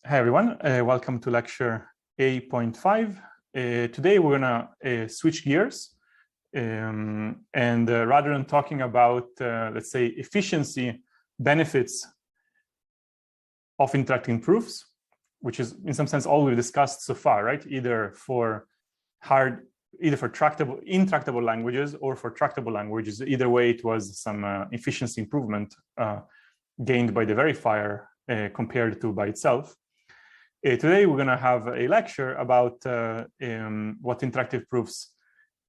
Hi everyone, welcome to lecture A.5. Today we're gonna switch gears and rather than talking about, let's say, efficiency benefits of interacting proofs, which is in some sense all we've discussed so far, right? Either for intractable languages or for tractable languages. Either way, it was some efficiency improvement gained by the verifier compared to by itself. Today, we're going to have a lecture about what interactive proofs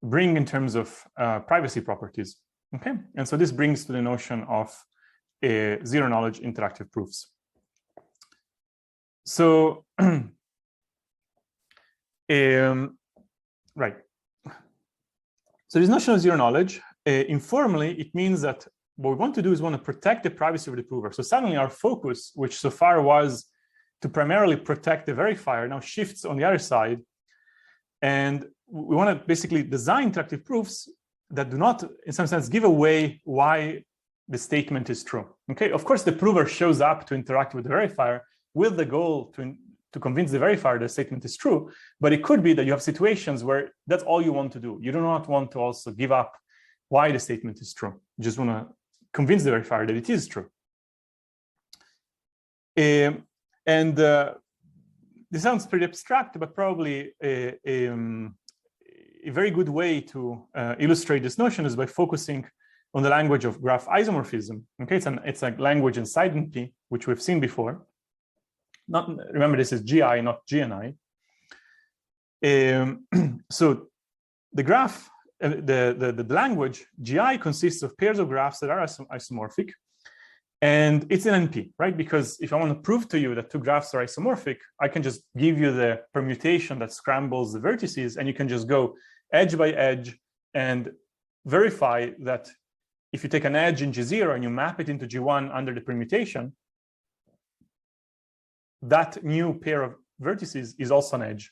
bring in terms of privacy properties. Okay, and so this brings to the notion of zero-knowledge interactive proofs. So, right. So this notion of zero-knowledge, informally, it means that what we want to do is want to protect the privacy of the prover. So suddenly our focus, which so far was to primarily protect the verifier, now shifts on the other side. And we want to basically design interactive proofs that do not, in some sense, give away why the statement is true. Okay, of course, the prover shows up to interact with the verifier with the goal to convince the verifier the statement is true. But it could be that you have situations where that's all you want to do. You do not want to also give up why the statement is true. You just want to convince the verifier that it is true. And this sounds pretty abstract, but probably a very good way to illustrate this notion is by focusing on the language of graph isomorphism. Okay, it's a language inside NP, which we've seen before. Remember, this is GI, not GNI. So the graph, the language GI consists of pairs of graphs that are isomorphic. And it's an NP, right? Because if I want to prove to you that two graphs are isomorphic, I can just give you the permutation that scrambles the vertices, and you can just go edge by edge and verify that if you take an edge in G0 and you map it into G1 under the permutation, that new pair of vertices is also an edge,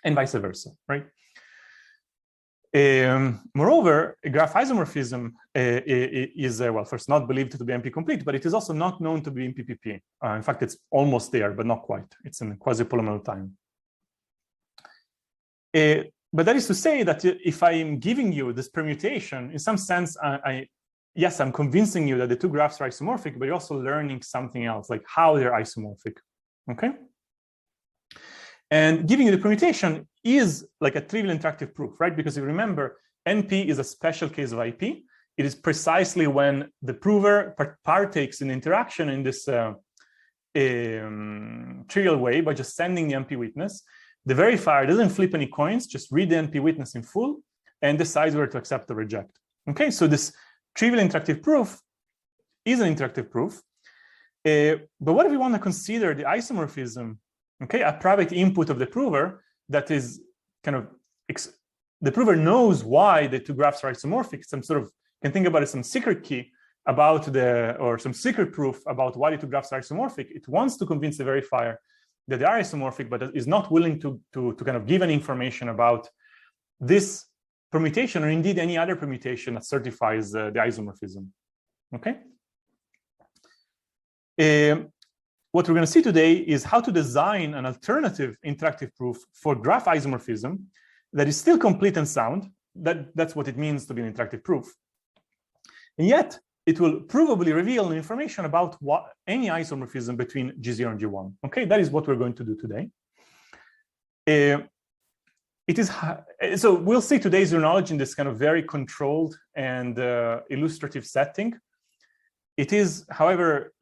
and vice versa, right? Moreover, graph isomorphism is, well, first not believed to be NP complete, but it is also not known to be in PPP. In fact, it's almost there, but not quite. It's in quasi-polynomial time. But that is to say that if I am giving you this permutation, in some sense, yes, I'm convincing you that the two graphs are isomorphic, but you're also learning something else, like how they're isomorphic, okay? And giving you the permutation is like a trivial interactive proof, right? Because if you remember, NP is a special case of IP. It is precisely when the prover partakes in interaction in this trivial way by just sending the NP witness. The verifier doesn't flip any coins, just read the NP witness in full and decides whether to accept or reject. Okay, so this trivial interactive proof is an interactive proof. But what if we want to consider the isomorphism? Okay, a private input of the prover that is kind of, the prover knows why the two graphs are isomorphic. Some sort of, you can think about it, some secret key about or some secret proof about why the two graphs are isomorphic. It wants to convince the verifier that they are isomorphic, but is not willing to kind of give any information about this permutation or indeed any other permutation that certifies the isomorphism, okay? What we're going to see today is how to design an alternative interactive proof for graph isomorphism that is still complete and sound. That's what it means to be an interactive proof. And yet, it will provably reveal information about any isomorphism between G0 and G1. Okay, that is what we're going to do today. So we'll see today's zero-knowledge in this kind of very controlled and illustrative setting. It is, however,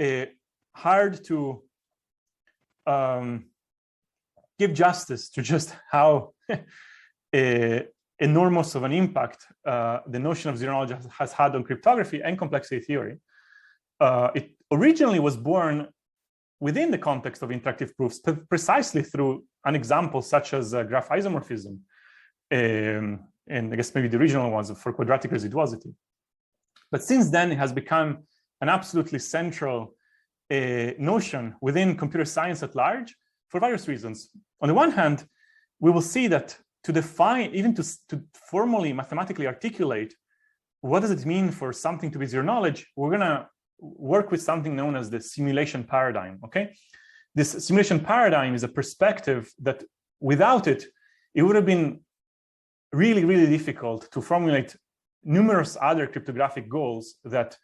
hard to give justice to just how enormous of an impact the notion of zero-knowledge has had on cryptography and complexity theory. It originally was born within the context of interactive proofs, precisely through an example such as graph isomorphism, and I guess maybe the original ones for quadratic residuosity. But since then, it has become an absolutely central notion within computer science at large for various reasons. On the one hand, we will see that to define, even to formally mathematically articulate what does it mean for something to be zero knowledge, we're going to work with something known as the simulation paradigm, okay? this simulation paradigm is a perspective that without it, it would have been really, really difficult to formulate numerous other cryptographic goals that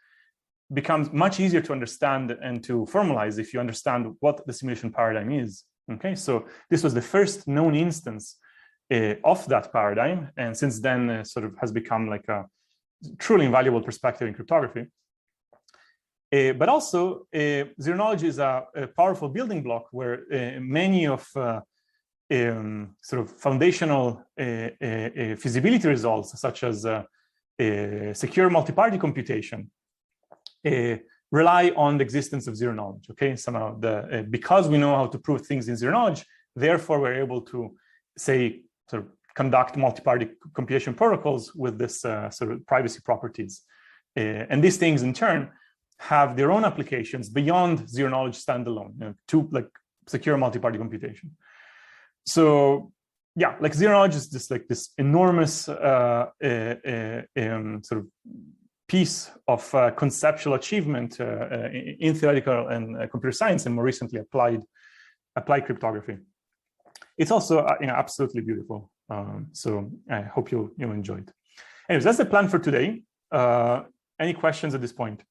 becomes much easier to understand and to formalize if you understand what the simulation paradigm is. Okay, so this was the first known instance of that paradigm, and since then sort of has become like a truly invaluable perspective in cryptography. But also, zero knowledge is a powerful building block where many of sort of foundational feasibility results, such as secure multi-party computation, rely on the existence of zero knowledge. Okay, somehow because we know how to prove things in zero knowledge, therefore we're able to say sort of conduct multi-party computation protocols with this sort of privacy properties, and these things in turn have their own applications beyond zero knowledge standalone, to like secure multi-party computation. So yeah, like zero knowledge is just like this enormous sort of piece of conceptual achievement in theoretical and computer science, and more recently applied cryptography. It's also absolutely beautiful. So I hope you enjoyed. Anyways, that's the plan for today. Any questions at this point?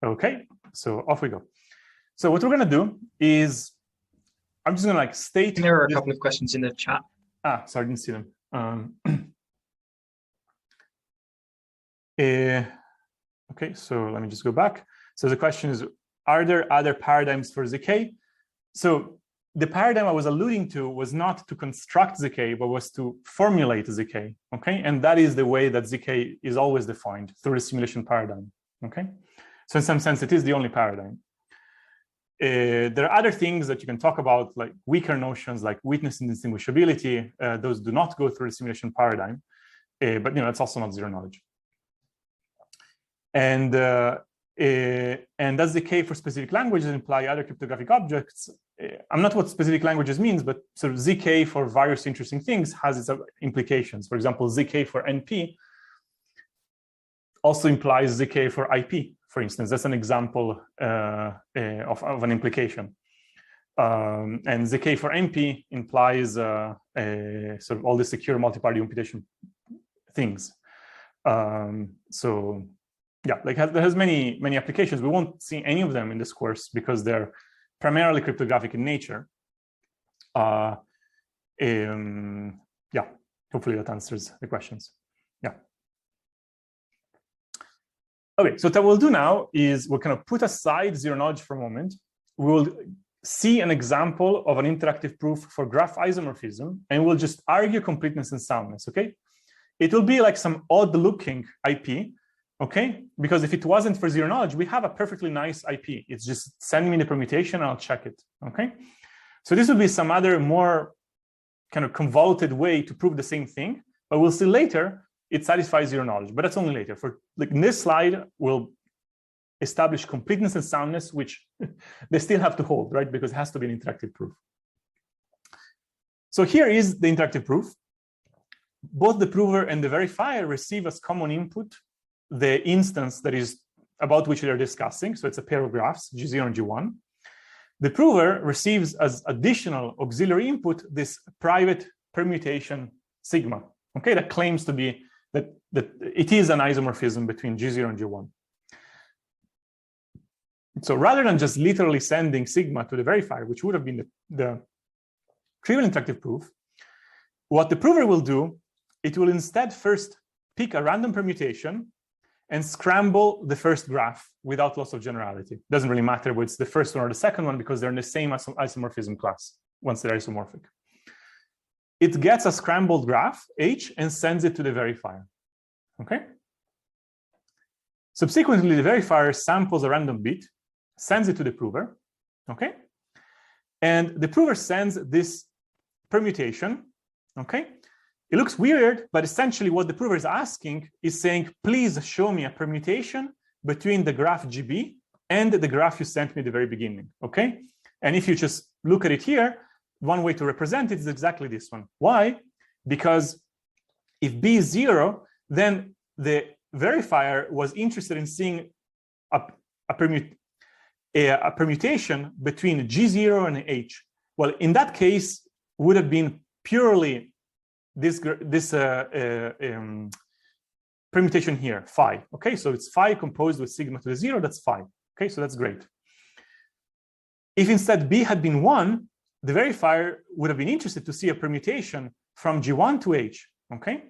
Okay, so off we go. So what we're going to do is, I'm just going to like state. There are a couple of questions in the chat. Ah, sorry, I didn't see them. Okay, so let me just go back. So the question is, are there other paradigms for ZK? So the paradigm I was alluding to was not to construct ZK, but was to formulate ZK, okay? And that is the way that ZK is always defined, through the simulation paradigm, okay? So in some sense, it is the only paradigm. There are other things that you can talk about, like weaker notions, like witness indistinguishability. Those do not go through the simulation paradigm, but it's also not zero knowledge. And does ZK for specific languages imply other cryptographic objects? I'm not what specific languages means, but sort of ZK for various interesting things has its implications. For example, ZK for NP also implies ZK for IP. For instance, that's an example of an implication. And ZK for NP implies sort of all the secure multi-party computation things. So yeah, like it has many applications. We won't see any of them in this course because they're primarily cryptographic in nature. Yeah, hopefully that answers the questions. Yeah. Okay, so what we'll do now is we'll kind of put aside zero knowledge for a moment. We will see an example of an interactive proof for graph isomorphism, and we'll just argue completeness and soundness, okay? It will be like some odd-looking IP, okay? Because if it wasn't for zero knowledge, we have a perfectly nice IP. It's just send me the permutation, and I'll check it, okay? So this would be some other more kind of convoluted way to prove the same thing, but we'll see later it satisfies zero knowledge, but that's only later. For like in this slide, we'll establish completeness and soundness, which they still have to hold, right? Because it has to be an interactive proof. So here is the interactive proof. Both the prover and the verifier receive as common input the instance that is about which they're discussing. So it's a pair of graphs, G0 and G1. The prover receives as additional auxiliary input this private permutation sigma, okay, that claims to be that it is an isomorphism between G0 and G1. So rather than just literally sending sigma to the verifier, which would have been the trivial interactive proof, what the prover will do, it will instead first pick a random permutation and scramble the first graph without loss of generality. Doesn't really matter whether it's the first one or the second one because they're in the same isomorphism class once they're isomorphic. It gets a scrambled graph, H, and sends it to the verifier, okay? Subsequently, the verifier samples a random bit, sends it to the prover, okay? And the prover sends this permutation, okay? It looks weird, but essentially what the prover is asking is saying, please show me a permutation between the graph GB and the graph you sent me at the very beginning, okay? And if you just look at it here, one way to represent it is exactly this one. Why? Because if B is 0, then the verifier was interested in seeing a permutation between G0 and H. Well, in that case, would have been purely this permutation here, phi. Okay, so it's phi composed with sigma to the 0, that's phi. Okay, so that's great. If instead B had been 1, the verifier would have been interested to see a permutation from G1 to H. Okay,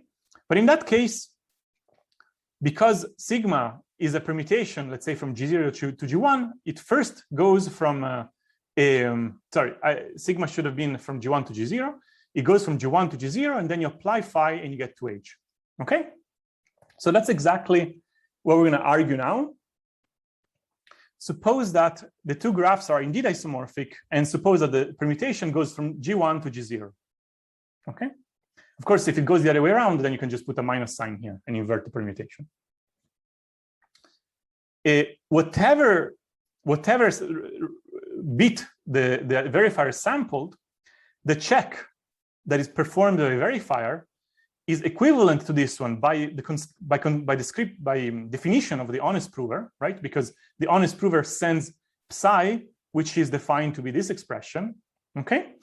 but in that case, because sigma is a permutation, let's say from G0 to G1, it first goes from, sigma should have been from G1 to G0. It goes from G1 to G0, and then you apply phi and you get to H. Okay, so that's exactly what we're going to argue now. Suppose that the two graphs are indeed isomorphic, and suppose that the permutation goes from G1 to G0. Okay, of course, if it goes the other way around, then you can just put a minus sign here and invert the permutation. Whatever bit the verifier sampled, the check that is performed by the verifier is equivalent to this one by definition of the honest prover, right? Because the honest prover sends psi, which is defined to be this expression, okay?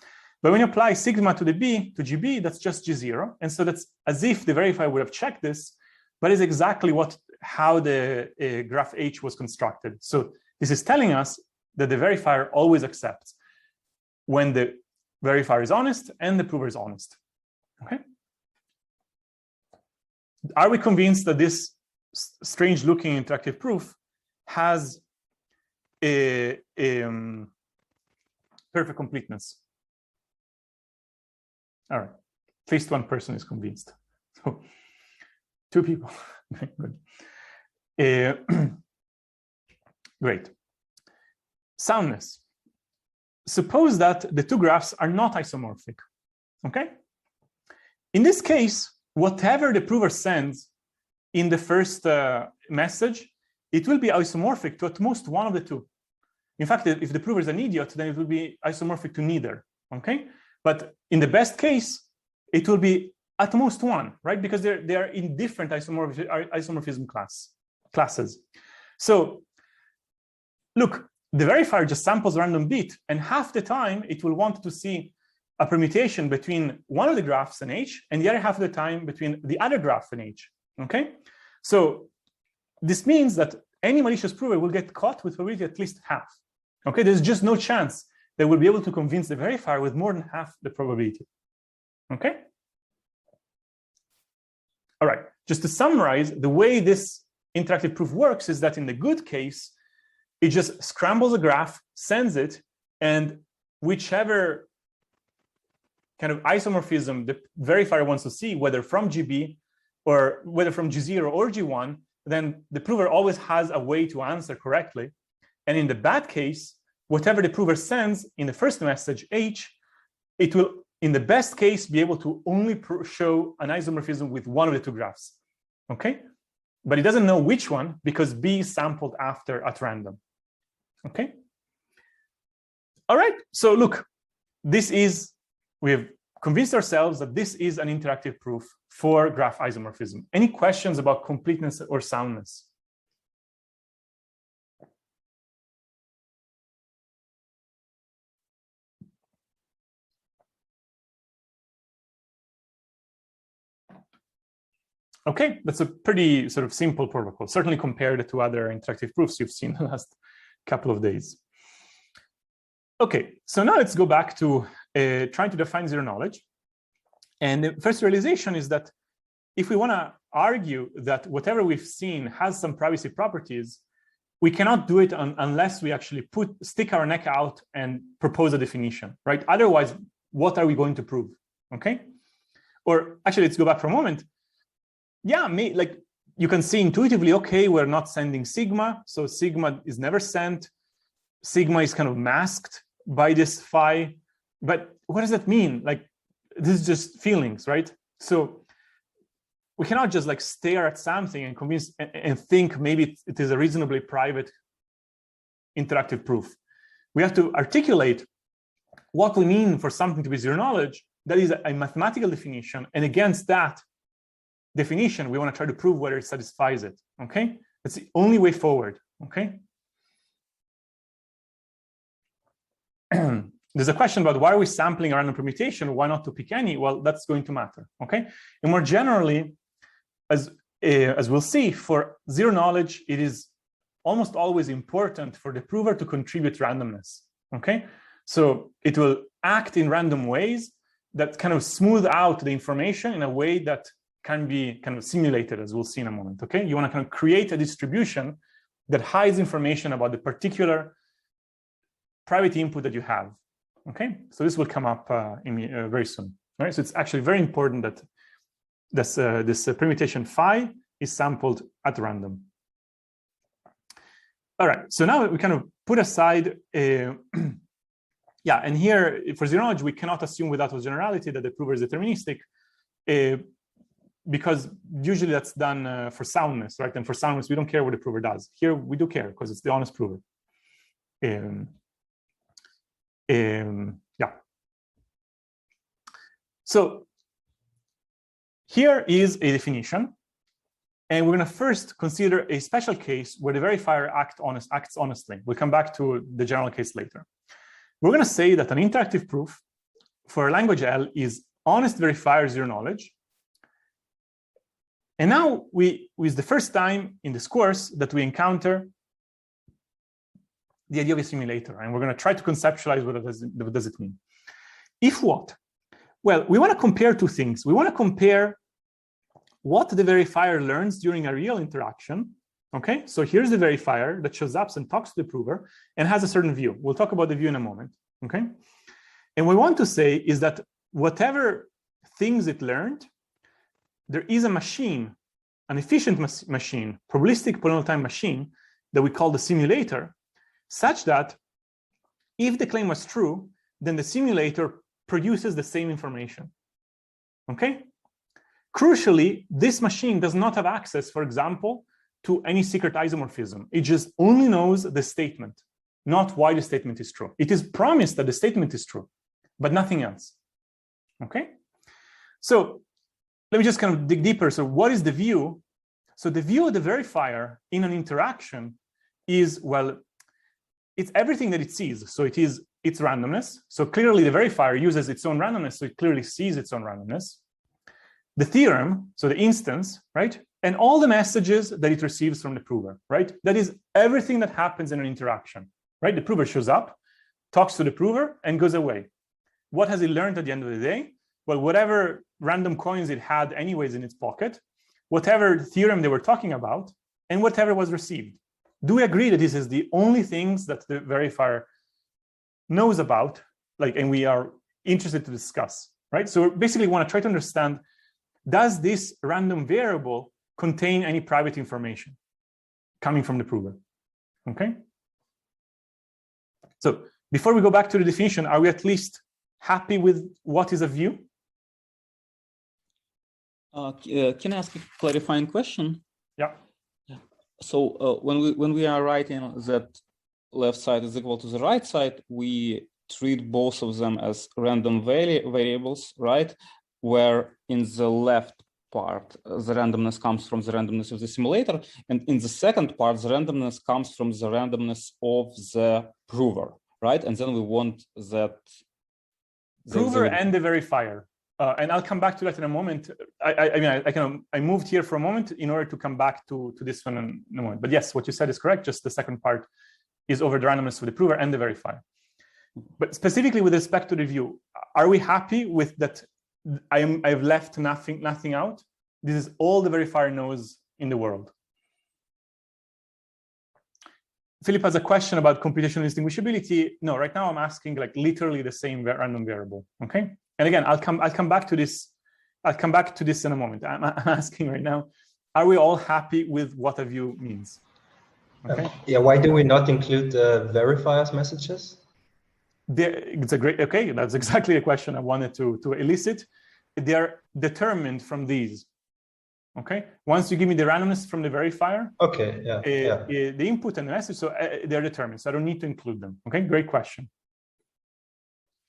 But when you apply sigma to the B, to GB, that's just G0. And so that's as if the verifier would have checked this, but it's exactly how the graph H was constructed. So this is telling us that the verifier always accepts when the verifier is honest and the prover is honest, okay? Are we convinced that this strange looking interactive proof has a perfect completeness? All right, at least one person is convinced. So 2 people, good. Great. Soundness. Suppose that the two graphs are not isomorphic, okay? In this case, whatever the prover sends in the first message, it will be isomorphic to at most one of the two. In fact, if the prover is an idiot, then it will be isomorphic to neither, okay? But in the best case, it will be at most one, right? Because they are in different isomorphism classes. So look, the verifier just samples a random bit, and half the time it will want to see a permutation between one of the graphs and H, and the other half of the time between the other graph and H, okay? So this means that any malicious prover will get caught with probability at least half, okay? There's just no chance they will be able to convince the verifier with more than half the probability, okay? All right, just to summarize, the way this interactive proof works is that in the good case, it just scrambles a graph, sends it, and whichever kind of isomorphism the verifier wants to see, whether from GB or whether from G0 or G1, then the prover always has a way to answer correctly. And in the bad case, whatever the prover sends in the first message, H, it will, in the best case, be able to only show an isomorphism with one of the two graphs, okay? But it doesn't know which one because B is sampled after at random, okay? All right, so look, we have convinced ourselves that this is an interactive proof for graph isomorphism. Any questions about completeness or soundness? Okay, that's a pretty sort of simple protocol, certainly compared to other interactive proofs you've seen the last couple of days. Okay, so now let's go back to trying to define zero knowledge. And the first realization is that if we want to argue that whatever we've seen has some privacy properties, we cannot do it unless we actually stick our neck out and propose a definition, right? Otherwise, what are we going to prove, okay? Or actually, let's go back for a moment. Yeah, like you can see intuitively, okay, we're not sending sigma, so sigma is never sent. Sigma is kind of masked by this phi, but what does that mean? Like, this is just feelings, right? So we cannot just like stare at something and convince and think maybe it is a reasonably private interactive proof. We have to articulate what we mean for something to be zero knowledge. That is a mathematical definition, and against that, definition, we want to try to prove whether it satisfies it, okay? That's the only way forward, okay? There's a question about why are we sampling a random permutation? Why not to pick any? Well, that's going to matter, okay? And more generally, as we'll see, for zero knowledge, it is almost always important for the prover to contribute randomness, okay? So it will act in random ways that kind of smooth out the information in a way that can be kind of simulated, as we'll see in a moment, okay? You want to kind of create a distribution that hides information about the particular private input that you have, okay? So this will come up very soon, right? So it's actually very important that this permutation phi is sampled at random. All right, so now we kind of put aside, yeah, and here for zero knowledge, we cannot assume without generality that the prover is deterministic, because usually that's done for soundness, right? And for soundness, we don't care what the prover does. Here we do care because it's the honest prover. Yeah. So here is a definition, and we're going to first consider a special case where the verifier acts honestly. We'll come back to the general case later. We're going to say that an interactive proof for a language L is honest verifier zero knowledge. And now is the first time in this course that we encounter the idea of a simulator, and we're going to try to conceptualize what does it mean. If what? Well, we want to compare two things. We want to compare what the verifier learns during a real interaction. Okay, so here's the verifier that shows up and talks to the prover and has a certain view. We'll talk about the view in a moment. Okay, and what we want to say is that whatever things it learned, there is a machine, an efficient machine, probabilistic polynomial time machine that we call the simulator, such that if the claim was true, then the simulator produces the same information. Okay? Crucially, this machine does not have access, for example, to any secret isomorphism. It just only knows the statement, not why the statement is true. It is promised that the statement is true, but nothing else. Okay? So let me just kind of dig deeper. So what is the view? So the view of the verifier in an interaction is, well, it's everything that it sees. So it is its randomness. So clearly the verifier uses its own randomness, so it clearly sees its own randomness. The theorem, so the instance, right? And all the messages that it receives from the prover, right? That is everything that happens in an interaction, right? The prover shows up, talks to the prover, and goes away. What has it learned at the end of the day? Well, whatever random coins it had anyways in its pocket, whatever theorem they were talking about, and whatever was received. Do we agree that this is the only things that the verifier knows about, like, and we are interested to discuss, right? So we basically want to try to understand, does this random variable contain any private information coming from the prover? Okay. So before we go back to the definition, are we at least happy with what is a view? Can I ask a clarifying question? Yeah. So when we are writing that left side is equal to the right side, we treat both of them as random variables, right? Where in the left part, the randomness comes from the randomness of the simulator, and in the second part, the randomness comes from the randomness of the prover, right? And then we want that prover and the verifier. And I'll come back to that in a moment. I moved here for a moment in order to come back to this one in a moment. But yes, what you said is correct. Just the second part is over the randomness of the prover and the verifier. But specifically with respect to the view, are we happy with that? I've left nothing out. This is all the verifier knows in the world. Philip has a question about computational distinguishability. No, right now I'm asking like literally the same random variable. Okay. And again, I'll come back to this. I'll come back to this in a moment. I'm asking right now, are we all happy with what a view means? Okay. Yeah. Why do we not include the verifier's messages? It's a great. Okay, that's exactly the question I wanted to elicit. They are determined from these. Okay. Once you give me the randomness from the verifier. Okay. Yeah. The input and the message, so they're determined. So I don't need to include them. Okay. Great question.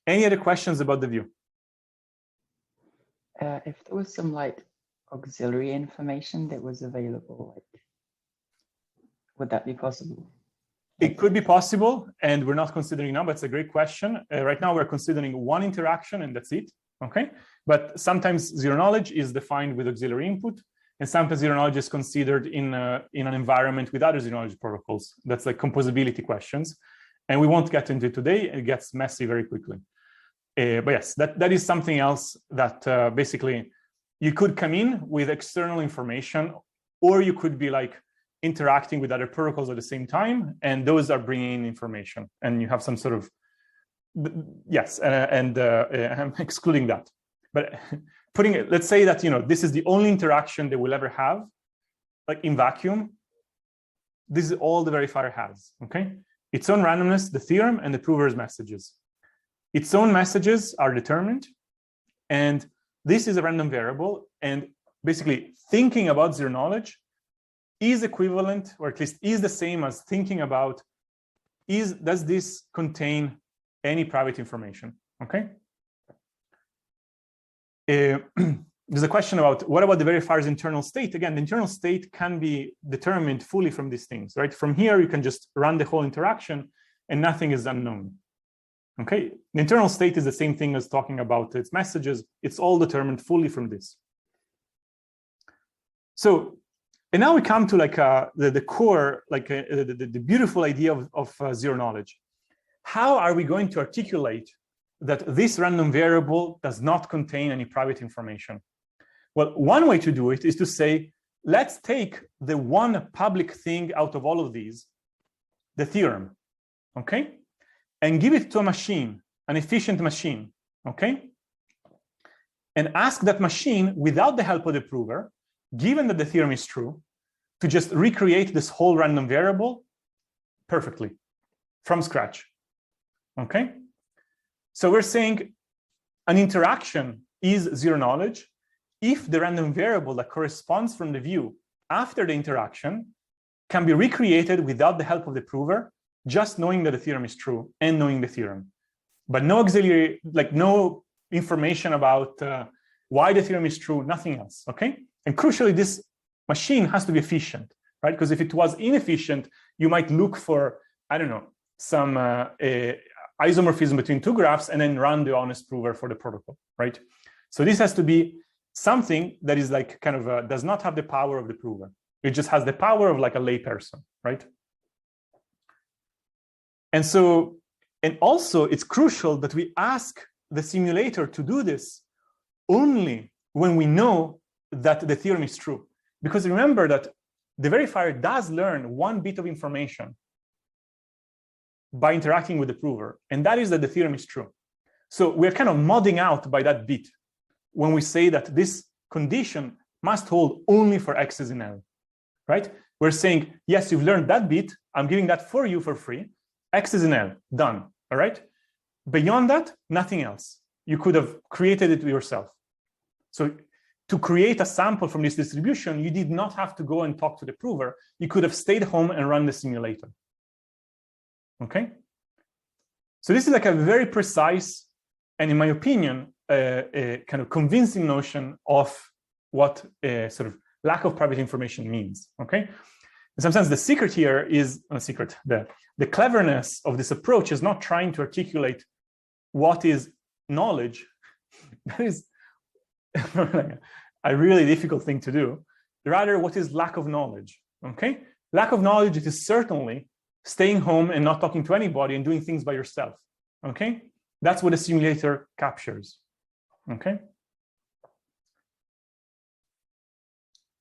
Any other questions about the view? If there was some like auxiliary information that was available? Like, would that be possible? It could be possible, and we're not considering now, but it's a great question. Right now, we're considering one interaction, and that's it, okay? But sometimes zero knowledge is defined with auxiliary input, and sometimes zero knowledge is considered in an environment with other zero knowledge protocols. That's like composability questions, and we won't get into it today. It gets messy very quickly. But yes, that is something else that basically you could come in with external information, or you could be like interacting with other protocols at the same time, and those are bringing in information, and you have some sort of, yes, and I'm excluding that. But putting it, let's say that, you know, this is the only interaction that we'll ever have, like in vacuum. This is all the verifier has, okay? Its own randomness, the theorem, and the prover's messages. Its own messages are determined, and this is a random variable, and basically thinking about zero knowledge is equivalent, or at least is the same as thinking about, does this contain any private information, okay? There's a question about, what about the verifier's internal state? Again, the internal state can be determined fully from these things, right? From here, you can just run the whole interaction and nothing is unknown, okay? The internal state is the same thing as talking about its messages. It's all determined fully from this. So, and now we come to like the core, like the beautiful idea of zero knowledge. How are we going to articulate that this random variable does not contain any private information? Well, one way to do it is to say, let's take the one public thing out of all of these, the theorem, okay? And give it to a machine, an efficient machine, okay? And ask that machine, without the help of the prover, given that the theorem is true, to just recreate this whole random variable perfectly from scratch, okay? So we're saying an interaction is zero knowledge if the random variable that corresponds from the view after the interaction can be recreated without the help of the prover, just knowing that the theorem is true and knowing the theorem. But no auxiliary, like no information about why the theorem is true, nothing else, okay? And crucially, this machine has to be efficient, right? Because if it was inefficient, you might look for, I don't know, some isomorphism between two graphs and then run the honest prover for the protocol, right? So this has to be something that is like kind of does not have the power of the prover. It just has the power of like a lay person, right? And so, and also it's crucial that we ask the simulator to do this only when we know that the theorem is true. Because remember that the verifier does learn one bit of information by interacting with the prover, and that is that the theorem is true. So we're kind of modding out by that bit when we say that this condition must hold only for x's in L, right? We're saying, yes, you've learned that bit, I'm giving that for you for free, x is in L, done, all right? Beyond that, nothing else. You could have created it yourself. So to create a sample from this distribution, you did not have to go and talk to the prover. You could have stayed home and run the simulator. Okay? So this is like a very precise, and in my opinion, a kind of convincing notion of what sort of lack of private information means. Okay? In some sense, the secret here is the cleverness of this approach is not trying to articulate what is knowledge. That is a really difficult thing to do. Rather, what is lack of knowledge? Okay? Lack of knowledge is certainly staying home and not talking to anybody and doing things by yourself. Okay? That's what a simulator captures. Okay?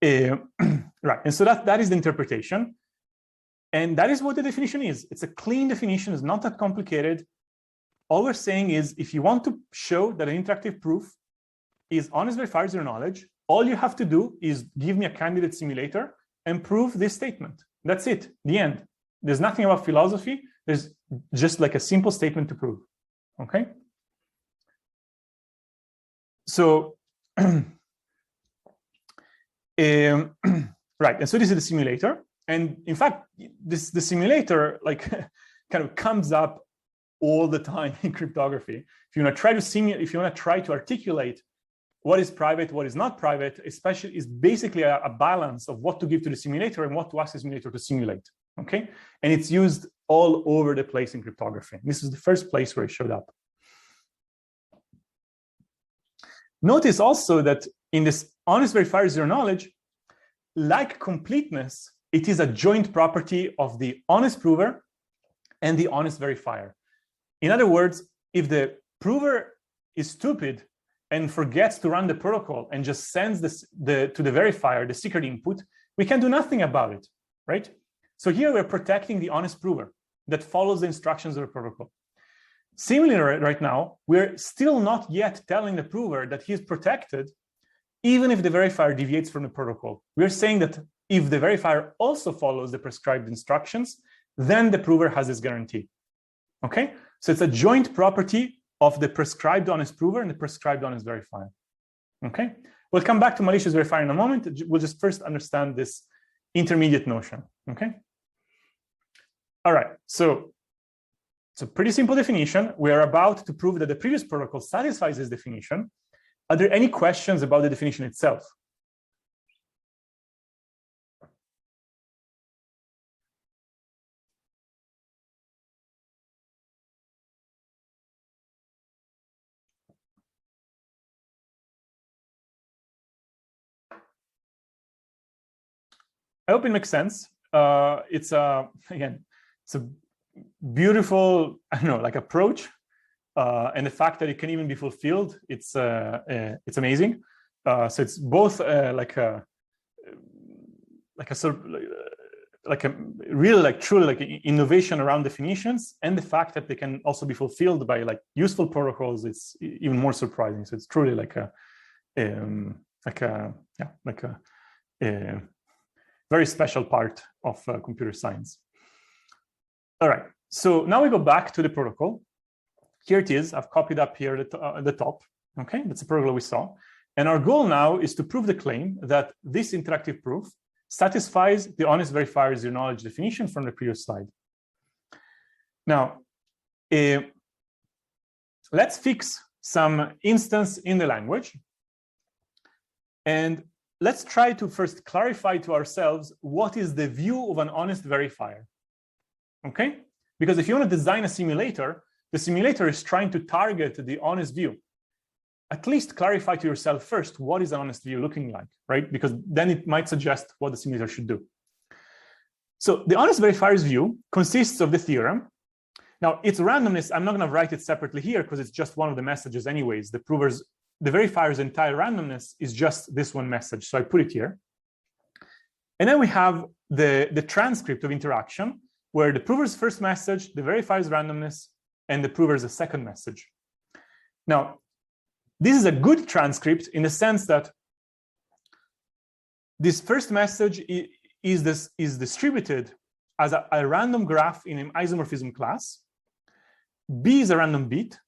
Right, and so that is the interpretation. And that is what the definition is. It's a clean definition, it's not that complicated. All we're saying is, if you want to show that an interactive proof is honest verifier zero knowledge, all you have to do is give me a candidate simulator and prove this statement. That's it, the end. There's nothing about philosophy. There's just like a simple statement to prove, okay? So, right, and so this is the simulator. And in fact, the simulator like kind of comes up all the time in cryptography. If you want to try to simulate, if you want to try to articulate what is private, what is not private, especially is basically a balance of what to give to the simulator and what to ask the simulator to simulate, okay? And it's used all over the place in cryptography. This is the first place where it showed up. Notice also that in this honest verifier zero knowledge, like completeness, it is a joint property of the honest prover and the honest verifier. In other words, if the prover is stupid and forgets to run the protocol and just sends this to the verifier the secret input, we can do nothing about it, right? So here we're protecting the honest prover that follows the instructions of the protocol. Similarly, right now, we're still not yet telling the prover that he's protected, even if the verifier deviates from the protocol. We're saying that if the verifier also follows the prescribed instructions, then the prover has this guarantee, okay? So it's a joint property of the prescribed honest prover and the prescribed honest verifier, okay? We'll come back to malicious verifier in a moment. We'll just first understand this intermediate notion, okay? All right, so it's a pretty simple definition. We are about to prove that the previous protocol satisfies this definition. Are there any questions about the definition itself? I hope it makes sense. It's again, it's a beautiful, I don't know, like approach, and the fact that it can even be fulfilled, it's amazing. So it's both like a real, like truly like innovation around definitions, and the fact that they can also be fulfilled by like useful protocols. It's even more surprising. So it's truly like a very special part of computer science. All right, so now we go back to the protocol. Here it is. I've copied up here at the top. Okay, that's the protocol we saw. And our goal now is to prove the claim that this interactive proof satisfies the honest verifier zero knowledge definition from the previous slide. Now, let's fix some instance in the language. And let's try to first clarify to ourselves what is the view of an honest verifier. Okay? Because if you want to design a simulator, the simulator is trying to target the honest view. At least clarify to yourself first, what is an honest view looking like, right? Because then it might suggest what the simulator should do. So the honest verifier's view consists of the theorem. Now, its randomness, I'm not going to write it separately here because it's just one of the messages anyways. The verifier's entire randomness is just this one message. So I put it here. And then we have the transcript of interaction, where the prover's first message, the verifier's randomness, and the prover's second message. Now, this is a good transcript in the sense that this first message is distributed as a random graph in an isomorphism class. B is a random bit,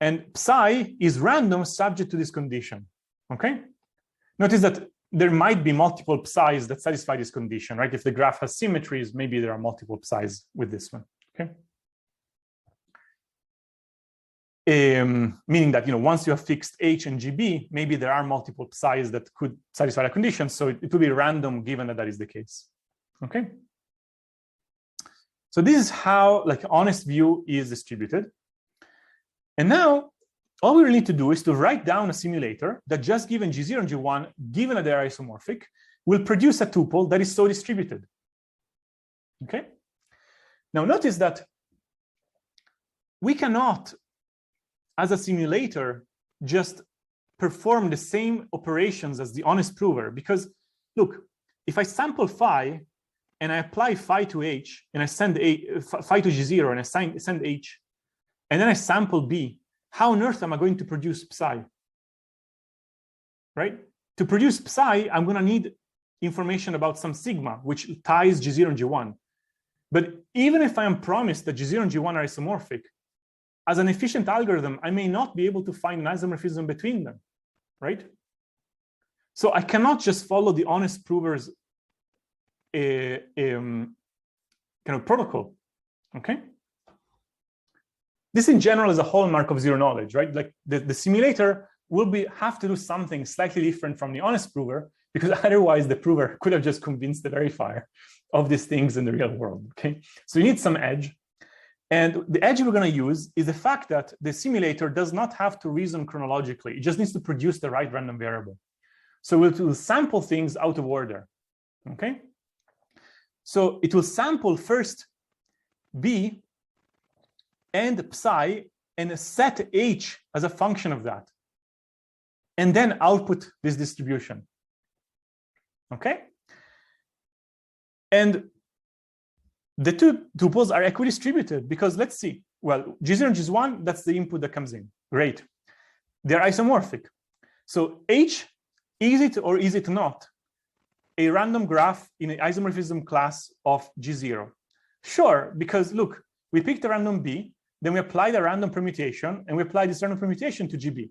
and psi is random subject to this condition, okay? Notice that there might be multiple psis that satisfy this condition, right? If the graph has symmetries, maybe there are multiple psis with this one, okay? Meaning that, once you have fixed H and GB, maybe there are multiple psis that could satisfy the condition. So it will be random given that that is the case, okay? So this is how like honest view is distributed. And now all we really need to do is to write down a simulator that just given G0 and G1, given that they are isomorphic, will produce a tuple that is so distributed, okay? Now notice that we cannot, as a simulator, just perform the same operations as the honest prover, because look, if I sample phi and I apply phi to H and I send phi to G0 and I send H, and then I sample B, how on earth am I going to produce psi? Right? To produce psi, I'm going to need information about some sigma, which ties G0 and G1. But even if I am promised that G0 and G1 are isomorphic, as an efficient algorithm, I may not be able to find an isomorphism between them, right? So I cannot just follow the honest prover's kind of protocol, okay? This in general is a hallmark of zero knowledge, right? Like the simulator have to do something slightly different from the honest prover, because otherwise the prover could have just convinced the verifier of these things in the real world, okay? So you need some edge. And the edge we're going to use is the fact that the simulator does not have to reason chronologically. It just needs to produce the right random variable. So we'll sample things out of order, okay? So it will sample first B and psi and set H as a function of that, and then output this distribution, okay? And the two tuples are equidistributed because let's see, well, G0 and G1, that's the input that comes in, great. They're isomorphic. So H, is it or is it not a random graph in an isomorphism class of G0? Sure, because look, we picked a random B, then we applied a random permutation, and we applied this random permutation to GB.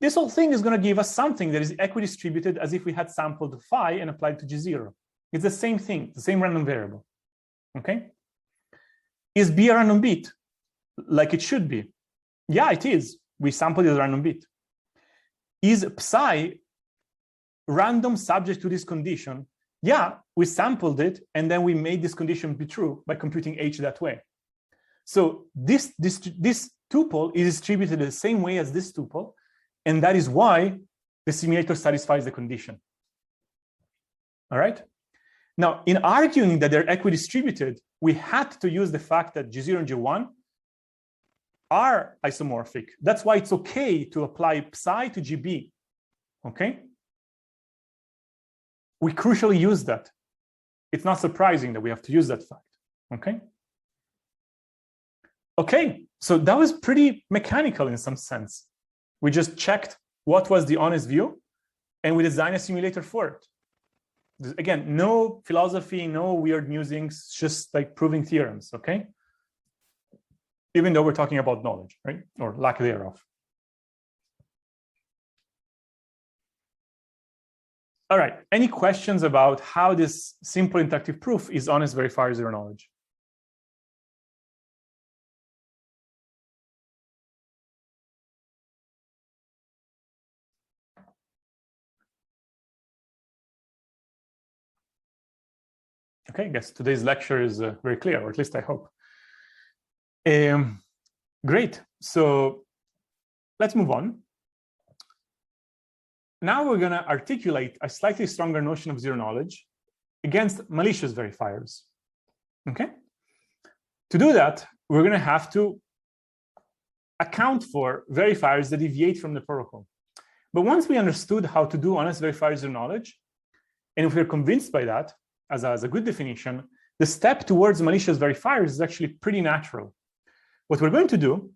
This whole thing is going to give us something that is equidistributed as if we had sampled phi and applied to G0. It's the same thing, the same random variable, okay? Is B a random bit like it should be? Yeah, it is. We sampled it as a random bit. Is psi random subject to this condition? Yeah, we sampled it, and then we made this condition be true by computing H that way. So this tuple is distributed the same way as this tuple, and that is why the simulator satisfies the condition. All right? Now, in arguing that they're equidistributed, we had to use the fact that G0 and G1 are isomorphic. That's why it's okay to apply psi to GB, okay? We crucially use that. It's not surprising that we have to use that fact, okay? Okay, so that was pretty mechanical in some sense. We just checked what was the honest view, and we designed a simulator for it. Again, no philosophy, no weird musings, just like proving theorems, okay? Even though we're talking about knowledge, right? Or lack thereof. All right, any questions about how this simple interactive proof is honest verifier zero knowledge? Okay, I guess today's lecture is very clear, or at least I hope. Great, so let's move on. Now we're gonna articulate a slightly stronger notion of zero knowledge against malicious verifiers, okay? To do that, we're gonna have to account for verifiers that deviate from the protocol. But once we understood how to do honest verifier zero knowledge, and if we're convinced by that, as a good definition, the step towards malicious verifiers is actually pretty natural. What we're going to do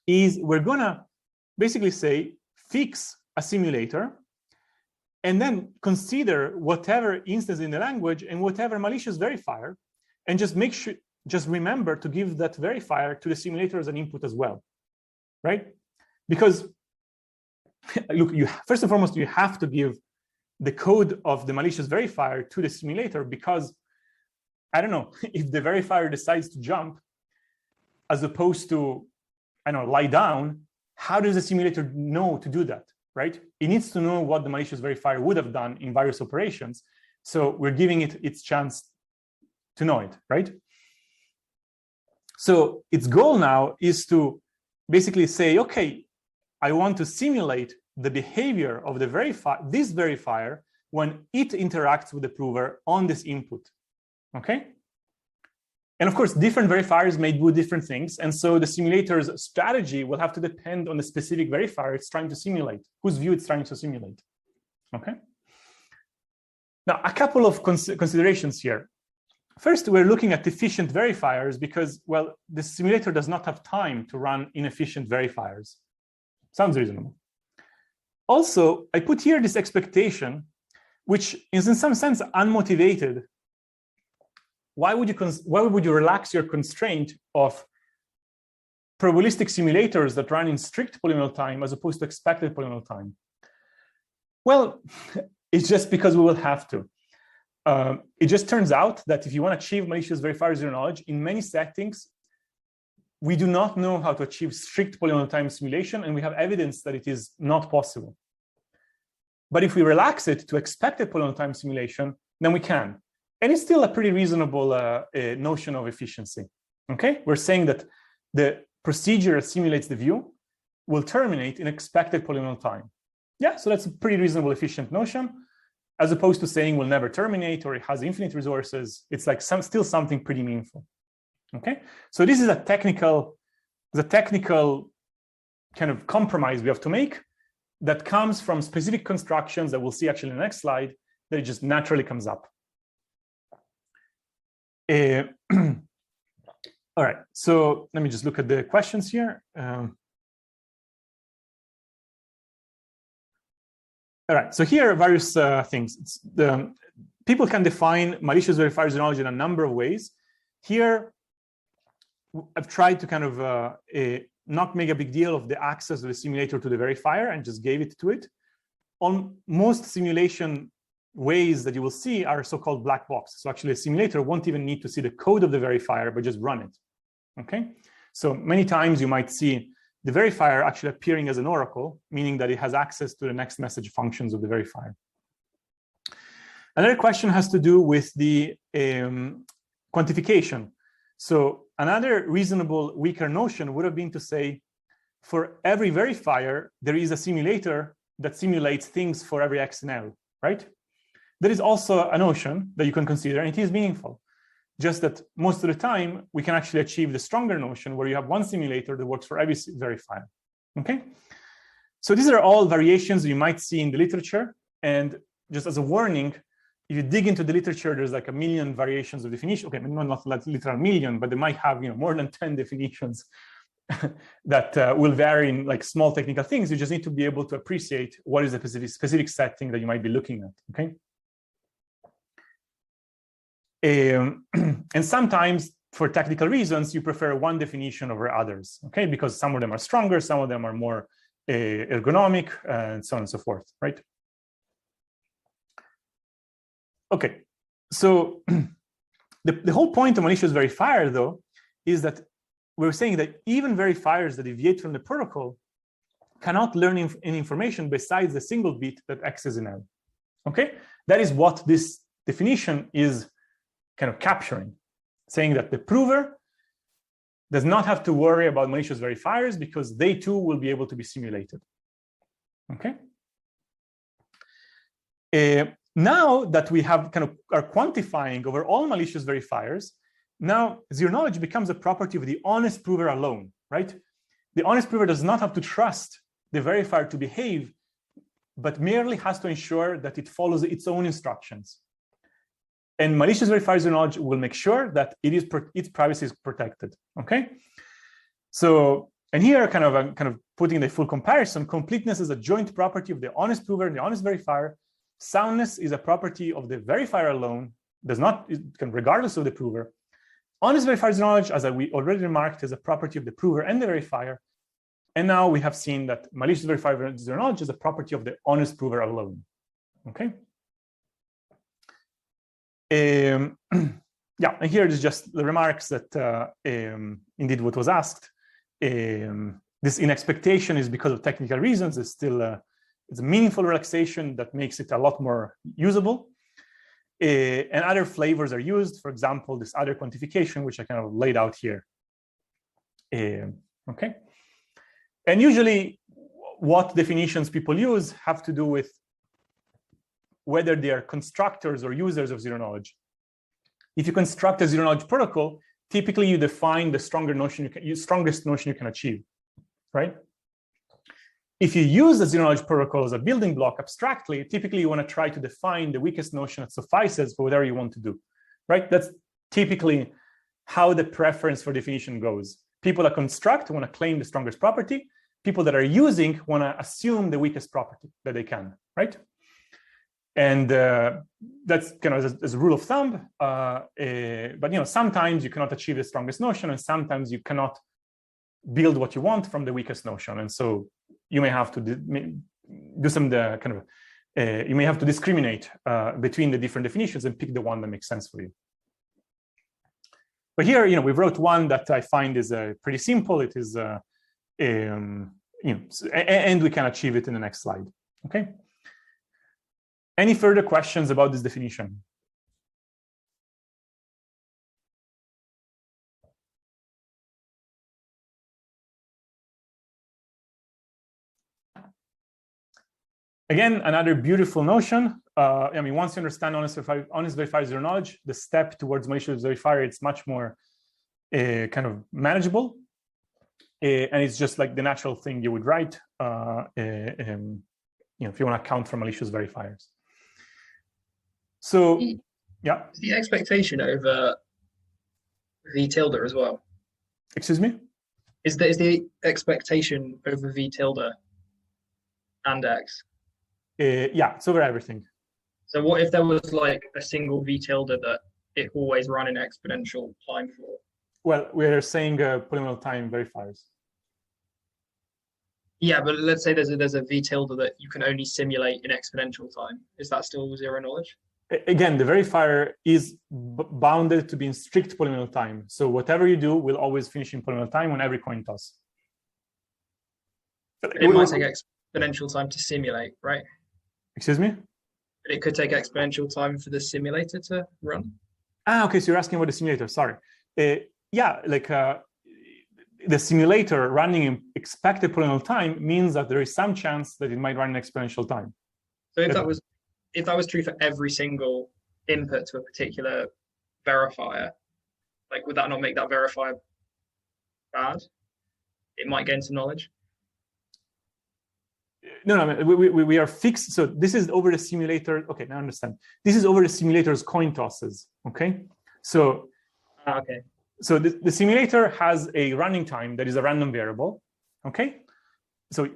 is we're gonna basically say, fix a simulator, and then consider whatever instance in the language and whatever malicious verifier, and just make sure, just remember to give that verifier to the simulator as an input as well, right? Because look, first and foremost, you have to give the code of the malicious verifier to the simulator, because I don't know, if the verifier decides to jump as opposed to, I don't know, lie down, how does the simulator know to do that, right? It needs to know what the malicious verifier would have done in various operations. So we're giving it its chance to know it, right? So its goal now is to basically say, okay, I want to simulate the behavior of the this verifier when it interacts with the prover on this input, okay? And of course, different verifiers may do different things. And so the simulator's strategy will have to depend on the specific verifier it's trying to simulate, whose view it's trying to simulate, okay? Now, a couple of considerations here. First, we're looking at efficient verifiers because, well, the simulator does not have time to run inefficient verifiers. Sounds reasonable. Also, I put here this expectation, which is in some sense unmotivated. Why would you relax your constraint of probabilistic simulators that run in strict polynomial time as opposed to expected polynomial time? Well, it's just because we will have to. It just turns out that if you want to achieve malicious verifier zero knowledge, in many settings, we do not know how to achieve strict polynomial time simulation, and we have evidence that it is not possible. But if we relax it to expected polynomial time simulation, then we can. And it's still a pretty reasonable notion of efficiency. Okay, we're saying that the procedure that simulates the view will terminate in expected polynomial time. Yeah, so that's a pretty reasonable, efficient notion, as opposed to saying will never terminate or it has infinite resources. It's like still something pretty meaningful. Okay, so this is a technical kind of compromise we have to make that comes from specific constructions that we'll see actually in the next slide, that it just naturally comes up. All right, so let me just look at the questions here. All right, so here are various things. People can define malicious verifier zero-knowledge in a number of ways. Here, I've tried to kind of not make a big deal of the access of the simulator to the verifier and just gave it to it. On most simulation ways that you will see are so-called black box. So actually a simulator won't even need to see the code of the verifier, but just run it. Okay, so many times you might see the verifier actually appearing as an oracle, meaning that it has access to the next message functions of the verifier. Another question has to do with the quantification. So another reasonable, weaker notion would have been to say, for every verifier, there is a simulator that simulates things for every X and L, right? There is also a notion that you can consider, and it is meaningful. Just that most of the time, we can actually achieve the stronger notion where you have one simulator that works for every verifier, okay? So these are all variations you might see in the literature. And just as a warning, if you dig into the literature, there's like a million variations of definition. Okay, not like literal million, but they might have more than 10 definitions that will vary in like small technical things. You just need to be able to appreciate what is the specific setting that you might be looking at, okay? And sometimes, for technical reasons, you prefer one definition over others, okay? Because some of them are stronger, some of them are more ergonomic, and so on and so forth, right? Okay, so the whole point of malicious verifier, though, is that we're saying that even verifiers that deviate from the protocol cannot learn any information besides the single bit that X is in L, okay? That is what this definition is kind of capturing, saying that the prover does not have to worry about malicious verifiers because they too will be able to be simulated, okay? Now that we have kind of are quantifying over all malicious verifiers, now zero knowledge becomes a property of the honest prover alone, right? The honest prover does not have to trust the verifier to behave, but merely has to ensure that it follows its own instructions. And malicious verifier zero knowledge will make sure that its privacy is protected, okay? So, and here kind of putting the full comparison, completeness is a joint property of the honest prover and the honest verifier. Soundness is a property of the verifier alone, regardless of the prover. Honest verifier knowledge, as we already remarked, is a property of the prover and the verifier. And now we have seen that malicious verifier zero knowledge is a property of the honest prover alone, okay? Yeah, and here is just the remarks that indeed what was asked. This inexpectation is because of technical reasons. It's still it's a meaningful relaxation that makes it a lot more usable. And other flavors are used. For example, this other quantification, which I kind of laid out here. Okay. And usually what definitions people use have to do with whether they are constructors or users of zero knowledge. If you construct a zero knowledge protocol, typically you define the strongest notion you can achieve, right? If you use a zero knowledge protocol as a building block abstractly, typically you want to try to define the weakest notion that suffices for whatever you want to do, right? That's typically how the preference for definition goes. People that construct want to claim the strongest property. People that are using want to assume the weakest property that they can, right? And that's kind of as a rule of thumb. But sometimes you cannot achieve the strongest notion, and sometimes you cannot build what you want from the weakest notion. And so you may have to do some you may have to discriminate between the different definitions and pick the one that makes sense for you. But here, we wrote one that I find is pretty simple. It is, and we can achieve it in the next slide. Okay. Any further questions about this definition? Again, another beautiful notion. Once you understand honest verifier zero knowledge, the step towards malicious verifier, it's much more kind of manageable. And it's just like the natural thing you would write if you want to account for malicious verifiers. So, yeah. Is the expectation over v tilde as well? Excuse me? Is the expectation over v tilde and x? Yeah, it's over everything. So what if there was like a single v tilde that it always ran in exponential time for? Well, we're saying polynomial time verifiers. Yeah, but let's say there's a v tilde that you can only simulate in exponential time. Is that still zero knowledge? Again, the verifier is bounded to be in strict polynomial time. So whatever you do will always finish in polynomial time on every coin toss. It might take exponential time to simulate, right? Excuse me? But it could take exponential time for the simulator to run. Okay, so you're asking about the simulator, sorry. Yeah, like the simulator running in expected polynomial time means that there is some chance that it might run in exponential time. So if that was true for every single input to a particular verifier, like would that not make that verifier bad? It might gain some knowledge. No, we are fixed. So this is over the simulator. Okay, now I understand. This is over the simulator's coin tosses. Okay, so okay. So the simulator has a running time that is a random variable. Okay, so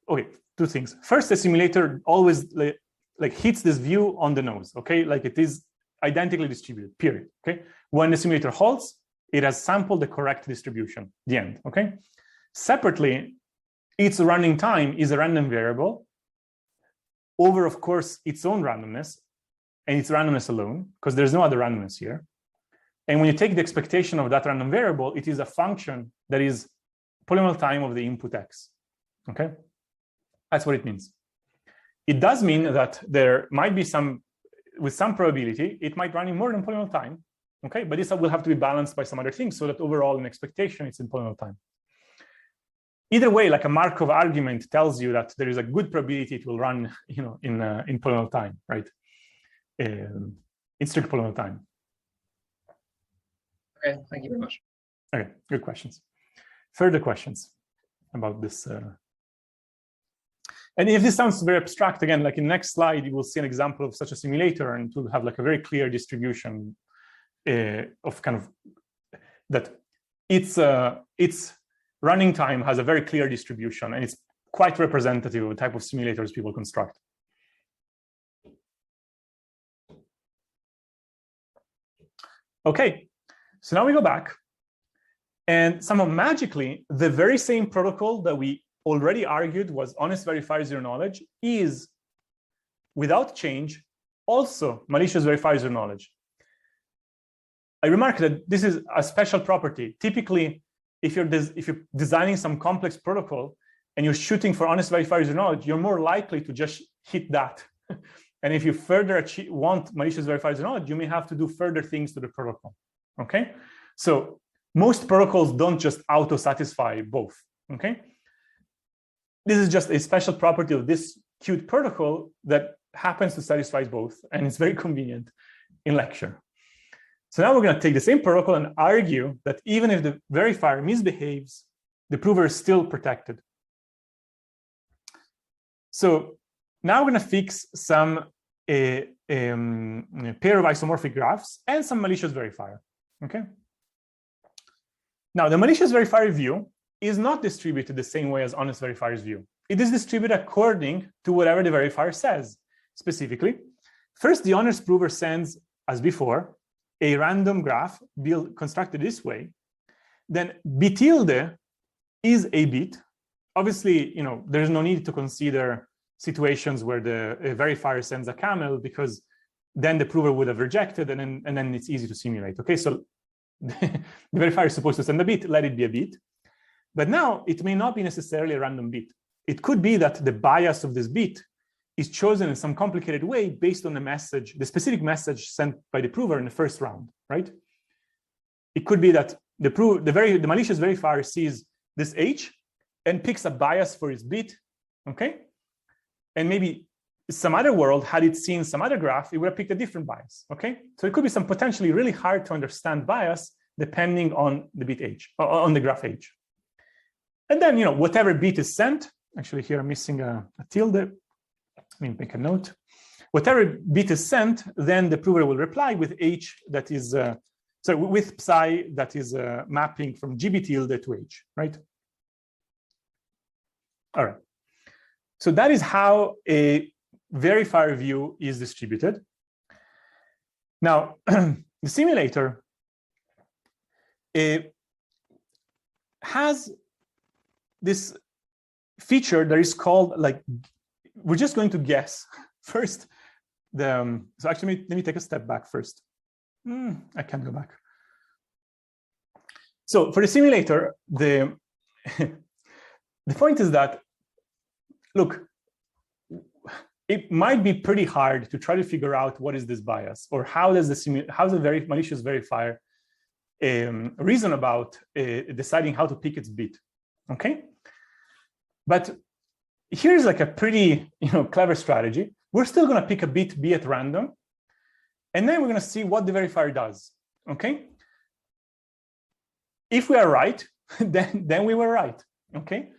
okay, two things. First, the simulator always like hits this view on the nose. Okay, like it is identically distributed. Period. Okay, when the simulator halts, it has sampled the correct distribution. The end. Okay. Separately, its running time is a random variable over, of course, its own randomness and its randomness alone, because there's no other randomness here. And when you take the expectation of that random variable, it is a function that is polynomial time of the input x. Okay, that's what it means. It does mean that there might be with some probability, it might run in more than polynomial time. Okay, but this will have to be balanced by some other things so that overall in expectation, it's in polynomial time. Either way, like a Markov argument tells you that there is a good probability it will run, in polynomial time, right? In strict polynomial time. Okay, thank you very much. Okay, good questions. Further questions about this? And if this sounds very abstract, again, like in the next slide, you will see an example of such a simulator, and it will have like a very clear distribution of kind of that its running time has a very clear distribution, and it's quite representative of the type of simulators people construct. Okay, so now we go back, and somehow magically, the very same protocol that we already argued was honest verifier zero knowledge is, without change, also malicious verifier zero knowledge. I remark that this is a special property. Typically, if you're designing some complex protocol and you're shooting for honest verifier zero knowledge, you're more likely to just hit that. And if you further want malicious verifier zero knowledge, you may have to do further things to the protocol. Okay, so most protocols don't just auto-satisfy both. Okay, this is just a special property of this cute protocol that happens to satisfy both, and it's very convenient in lecture. So now we're going to take the same protocol and argue that even if the verifier misbehaves, the prover is still protected. So now we're going to fix some pair of isomorphic graphs and some malicious verifier. Okay. Now the malicious verifier view is not distributed the same way as honest verifier's view. It is distributed according to whatever the verifier says. Specifically, first the honest prover sends, as before, a random graph constructed this way. Then b tilde is a bit. Obviously, there's no need to consider situations where the verifier sends a camel, because then the prover would have rejected, and then it's easy to simulate. Okay, so the verifier is supposed to send a bit, let it be a bit. But now it may not be necessarily a random bit. It could be that the bias of this bit is chosen in some complicated way based on the message, the specific message sent by the prover in the first round, right? It could be that the malicious verifier sees this H and picks a bias for its bit, okay? And maybe some other world, had it seen some other graph, it would have picked a different bias, okay? So it could be some potentially really hard to understand bias depending on the bit H, on the graph H. And then, whatever bit is sent, actually here I'm missing a tilde. Let me make a note. Whatever bit is sent, then the prover will reply with H that is, with psi that is mapping from GB tilde to H, right? All right. So that is how a verifier view is distributed. Now, the simulator has this feature that is called, we're just going to guess first. So actually, let me take a step back first. I can't go back. So for the simulator, the point is that, look, it might be pretty hard to try to figure out what is this bias, or how does the very malicious verifier reason about deciding how to pick its bit, okay? But here's a pretty clever strategy. We're still going to pick a bit B at random, and then we're going to see what the verifier does, okay? If we are right, then we were right, okay?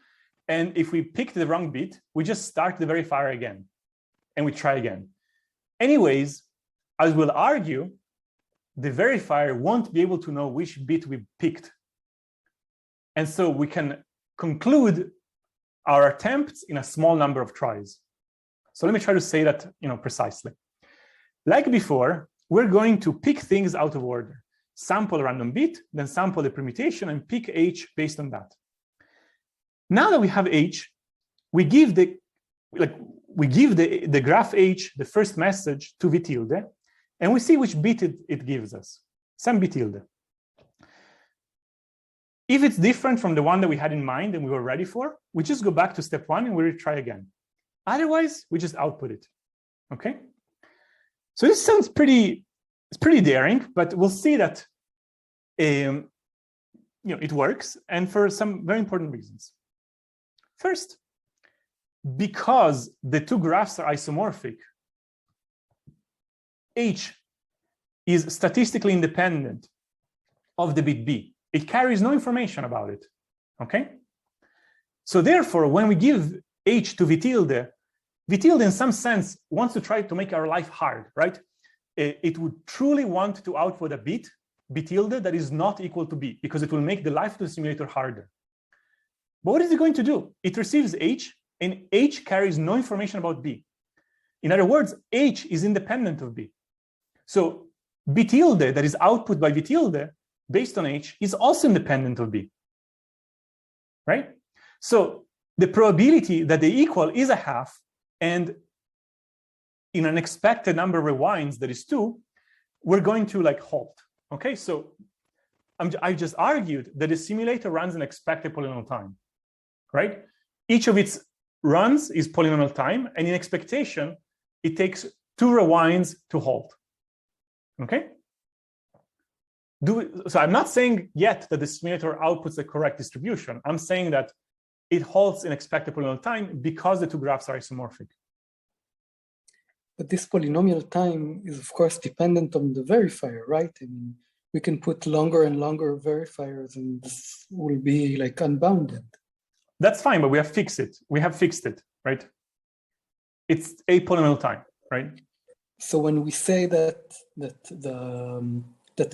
And if we picked the wrong bit, we just start the verifier again, and we try again. Anyways, as we'll argue, the verifier won't be able to know which bit we picked. And so we can conclude our attempts in a small number of tries. So let me try to say that precisely. Like before, we're going to pick things out of order. Sample a random bit, then sample the permutation and pick H based on that. Now that we have H, we give the graph H the first message to V tilde, and we see which bit it gives us, some B tilde. If it's different from the one that we had in mind and we were ready for, we just go back to step one and we retry again. Otherwise, we just output it, okay? So this sounds it's pretty daring, but we'll see that it works, and for some very important reasons. First, because the two graphs are isomorphic, H is statistically independent of the bit B. It carries no information about it, okay? So therefore, when we give H to V tilde in some sense wants to try to make our life hard, right? It would truly want to output a bit, B tilde, that is not equal to B, because it will make the life of the simulator harder. But what is it going to do? It receives H, and H carries no information about B. In other words, H is independent of B. So B tilde that is output by V tilde based on H is also independent of B, right? So the probability that they equal is 1/2, and in an expected number of rewinds that is 2, we're going to halt, okay? So I just argued that the simulator runs an expected polynomial time, right? Each of its runs is polynomial time, and in expectation, it takes 2 rewinds to halt, okay? So I'm not saying yet that the simulator outputs the correct distribution. I'm saying that it halts in expected polynomial time because the two graphs are isomorphic. But this polynomial time is, of course, dependent on the verifier, right? I mean, we can put longer and longer verifiers, and this will be unbounded. That's fine, but we have fixed it. We have fixed it, right? It's a polynomial time, right? So when we say that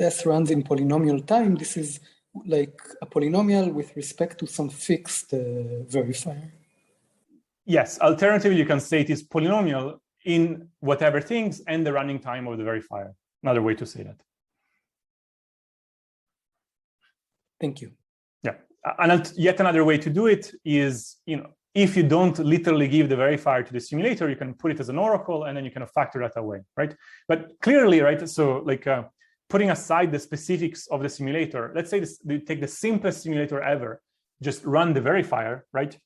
S runs in polynomial time, this is like a polynomial with respect to some fixed verifier. Yes, alternatively, you can say it is polynomial in whatever things and the running time of the verifier. Another way to say that. Thank you. Yeah, and yet another way to do it is, if you don't literally give the verifier to the simulator, you can put it as an oracle, and then you can factor that away, right? But clearly, right, so putting aside the specifics of the simulator, let's say you take the simplest simulator ever, just run the verifier, right?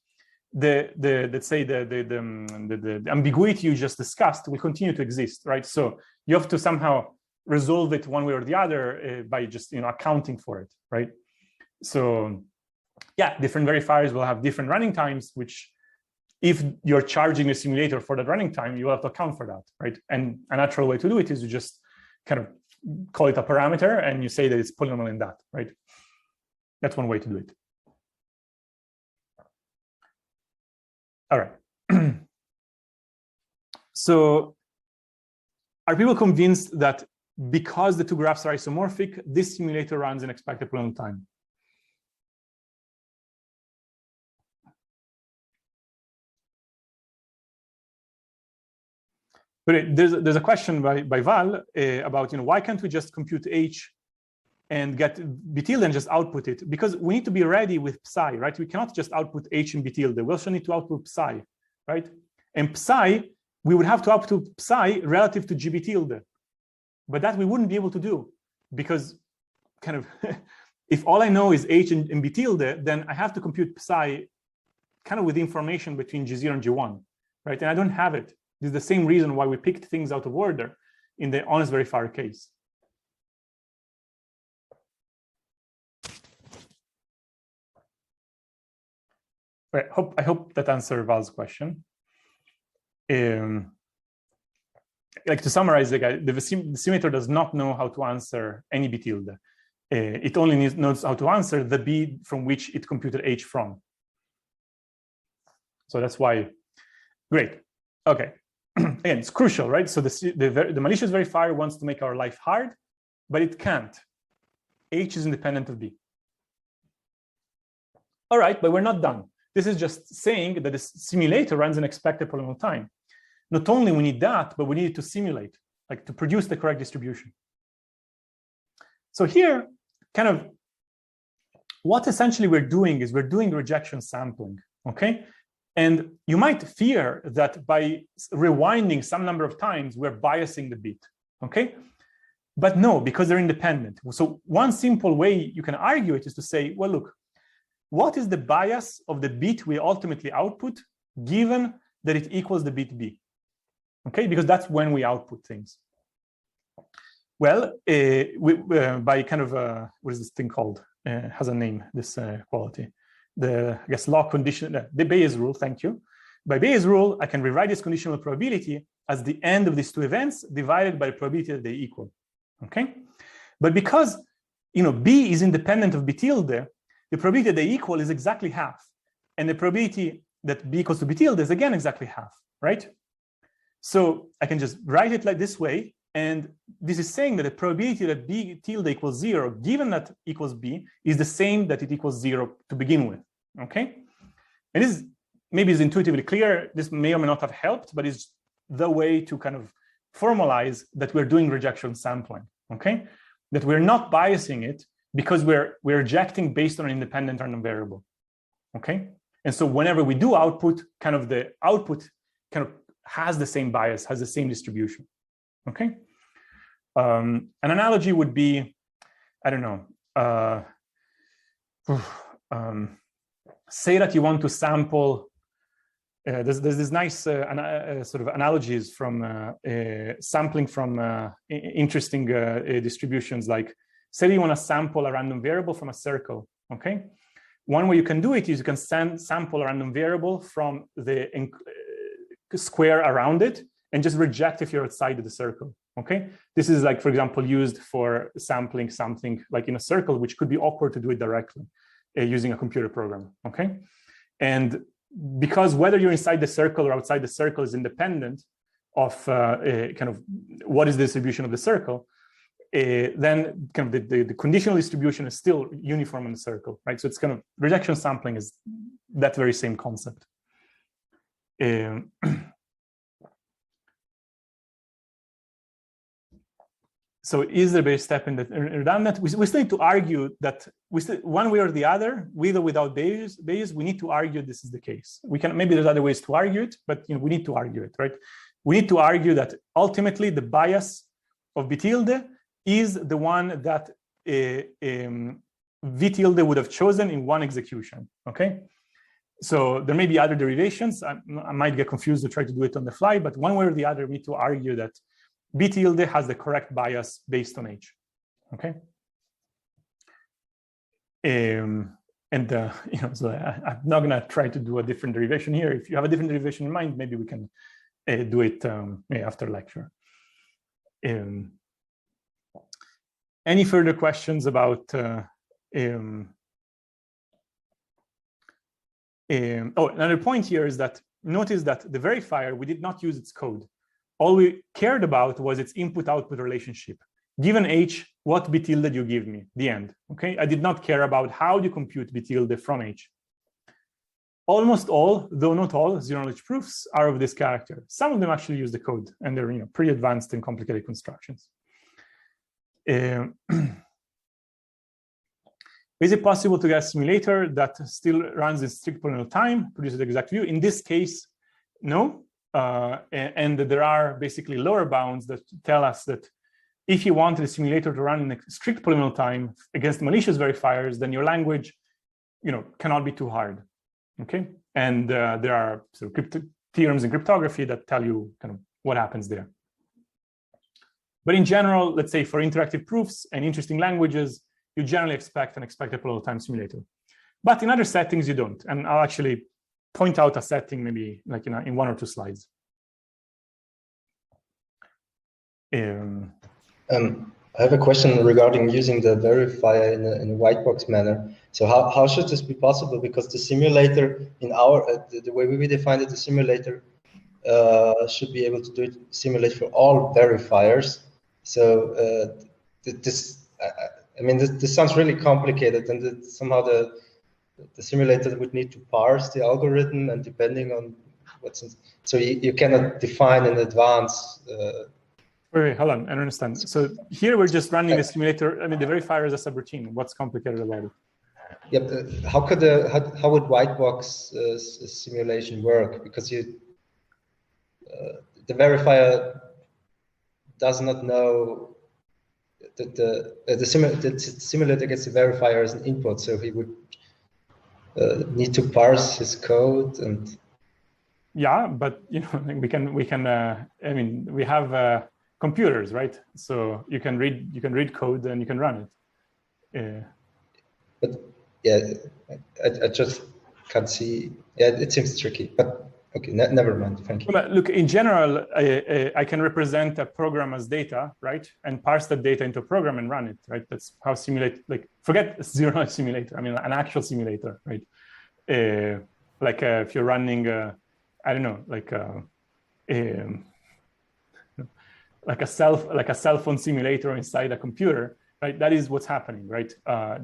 Let's say the ambiguity you just discussed will continue to exist, right? So you have to somehow resolve it one way or the other by just accounting for it, right? So yeah, different verifiers will have different running times, which if you're charging the simulator for that running time, you have to account for that, right? And a natural way to do it is you just kind of call it a parameter and you say that it's polynomial in that, right? That's one way to do it. All right. So are people convinced that because the two graphs are isomorphic, this simulator runs in expected polynomial time? But there's a question by Val about why can't we just compute H and get B tilde and just output it? Because we need to be ready with psi, right? We cannot just output H and B tilde. We also need to output psi, right? And psi, we would have to output psi relative to GB tilde. But that we wouldn't be able to do because kind of if all I know is H and B tilde, then I have to compute psi kind of with information between G0 and G1, right? And I don't have it. This is the same reason why we picked things out of order in the honest verifier case. Right, I hope that answered Val's question. Like to summarize, the simulator does not know how to answer any B tilde. It only knows how to answer the B from which it computed H from. So that's why, great, okay. Again, it's crucial, right? So the malicious verifier wants to make our life hard, but it can't. H is independent of B. All right, but we're not done. This is just saying that the simulator runs in expected polynomial time. Not only we need that, but we need it to simulate, like to produce the correct distribution. So here, kind of, what essentially we're doing is we're doing rejection sampling, okay? And you might fear that by rewinding some number of times, we're biasing the bit, okay? But no, because they're independent. So one simple way you can argue it is to say, well, look, what is the bias of the bit we ultimately output given that it equals the bit B? Okay, because that's when we output things. Well, by kind of, what is this thing called? Has a name, this quality. I guess law condition, the Bayes rule, thank you. By Bayes rule, I can rewrite this conditional probability as the end of these two events divided by the probability that they equal, okay? But because, B is independent of B tilde, the probability that they equal is exactly half. And the probability that B equals to B tilde is again exactly half, right? So I can just write it like this way. And this is saying that the probability that B tilde equals 0, given that equals B, is the same that it equals 0 to begin with, okay? And this maybe is intuitively clear. This may or may not have helped, but it's the way to kind of formalize that we're doing rejection sampling, okay? That we're not biasing it because we're rejecting based on an independent random variable, okay? And so whenever we do output, kind of the output kind of has the same bias, has the same distribution. Okay. An analogy would be, I don't know, say that you want to sample, there's this nice sort of analogies from sampling from interesting distributions, like say you want to sample a random variable from a circle, okay? One way you can do it is you can sample a random variable from the square around it and just reject if you're outside of the circle, okay? This is like, for example, used for sampling something like in a circle, which could be awkward to do it directly using a computer program, okay? And because whether you're inside the circle or outside the circle is independent of kind of what is the distribution of the circle, then kind of the conditional distribution is still uniform in the circle, right? So it's kind of rejection sampling is that very same concept. So is there a Bayes step in the redundant? We still need to argue that one way or the other, with or without Bayes, we need to argue this is the case. We can, maybe there's other ways to argue it, but we need to argue it, right? We need to argue that ultimately the bias of B tilde is the one that V tilde would have chosen in one execution, okay? So there may be other derivations. I might get confused to try to do it on the fly, but one way or the other, we need to argue that B tilde has the correct bias based on H, okay? So I'm not gonna try to do a different derivation here. If you have a different derivation in mind, maybe we can do it after lecture. Any further questions about another point here is that notice that the verifier, we did not use its code. All we cared about was its input-output relationship. Given H, what B tilde you give me? The end, okay? I did not care about how you compute B tilde from H. Almost all, though not all, zero-knowledge proofs are of this character. Some of them actually use the code, and they're pretty advanced and complicated constructions. Is it possible to get a simulator that still runs in strict polynomial time, produces the exact view? In this case, no. And there are basically lower bounds that tell us that if you wanted a simulator to run in a strict polynomial time against malicious verifiers, then your language, cannot be too hard. Okay, and there are sort of theorems in cryptography that tell you kind of what happens there. But in general, let's say for interactive proofs and interesting languages, you generally expect an expected polynomial time simulator. But in other settings, you don't. And I'll actually point out a setting maybe like in one or two slides. I have a question regarding using the verifier in a white box manner. So how should this be possible? Because the simulator in our the way we define it, the simulator should be able to simulate for all verifiers. So this sounds really complicated, and somehow the simulator would need to parse the algorithm, and depending on what's in, so you cannot define in advance. Wait, hold on, I don't understand. So here we're just running the simulator. I mean, the verifier is a subroutine. What's complicated about it? Yep. How would white box simulation work? Because the verifier does not know that the simulator gets the verifier as an input, so he would need to parse his code and. Yeah, but we can. I mean, we have computers, right? So you can read code and you can run it. But yeah, I just can't see. Yeah, it seems tricky. But okay, never mind. Thank you. But look, in general, I can represent a program as data, right? And parse that data into a program and run it, right? That's how forget zero-knowledge simulator. I mean, an actual simulator, right? If you're running, I don't know, like a cell phone simulator inside a computer, right? That is what's happening, right?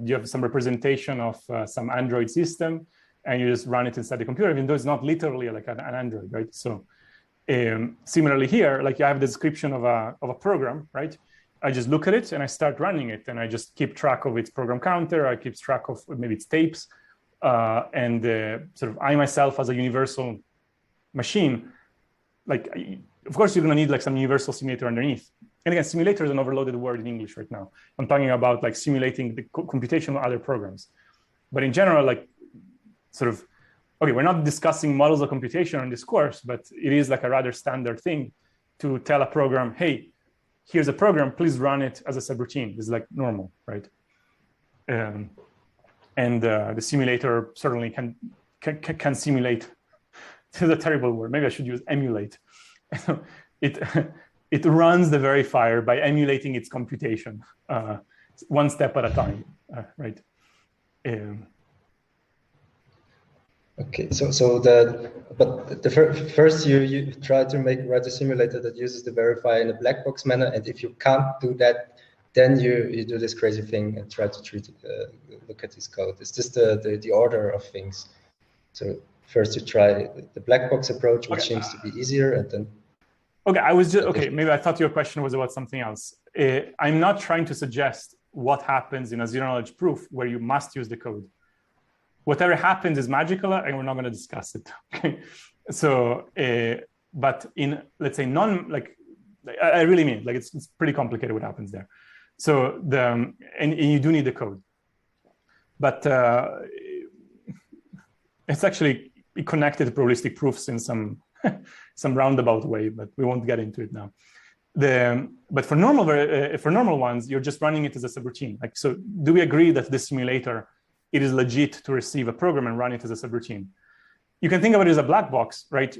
You have some representation of some Android system, and you just run it inside the computer, even though it's not literally like an Android, right? So similarly here, you have the description of a program, right? I just look at it and I start running it, and I just keep track of its program counter. I keep track of maybe its tapes, and sort of I myself as a universal machine, of course, you're going to need some universal simulator underneath. And again, simulator is an overloaded word in English right now. I'm talking about simulating the computation of other programs. But in general, okay, we're not discussing models of computation in this course, but it is a rather standard thing to tell a program, hey, here's a program, please run it as a subroutine. This is normal, right? And the simulator certainly can simulate. This is a terrible word. Maybe I should use emulate. It runs the verifier by emulating its computation, one step at a time, right? Okay, but first you try to write a simulator that uses the verifier in a black box manner, and if you can't do that, then you do this crazy thing and try to look at his code. It's just the order of things. So first you try the black box approach, which seems to be easier, and then. Okay, maybe I thought your question was about something else. I'm not trying to suggest what happens in a zero-knowledge proof where you must use the code. Whatever happens is magical, and we're not going to discuss it. Okay, so but in let's say I really mean it's pretty complicated what happens there. So and you do need the code, but it's actually connected to probabilistic proofs in some roundabout way, but we won't get into it now. But for normal ones, you're just running it as a subroutine. Like, so do we agree that this simulator, it is legit to receive a program and run it as a subroutine? You can think of it as a black box, right?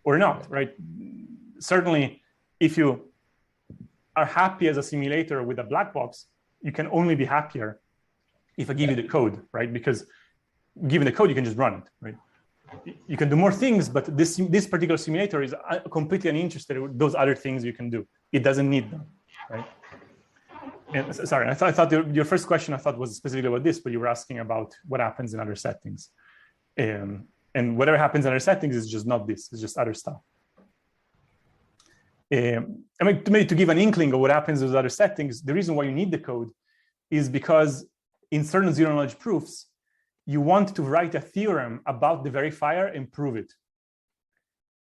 Or not, right? Certainly, if you are happy as a simulator with a black box, you can only be happier if I give you the code, right? Because given the code, you can just run it, right? You can do more things, but this particular simulator is completely uninterested in those other things you can do. It doesn't need them, right? And, sorry, I thought your first question I thought was specifically about this, but you were asking about what happens in other settings. And whatever happens in other settings is just not this, it's just other stuff. I mean, to give an inkling of what happens with other settings, the reason why you need the code is because in certain zero-knowledge proofs, you want to write a theorem about the verifier and prove it.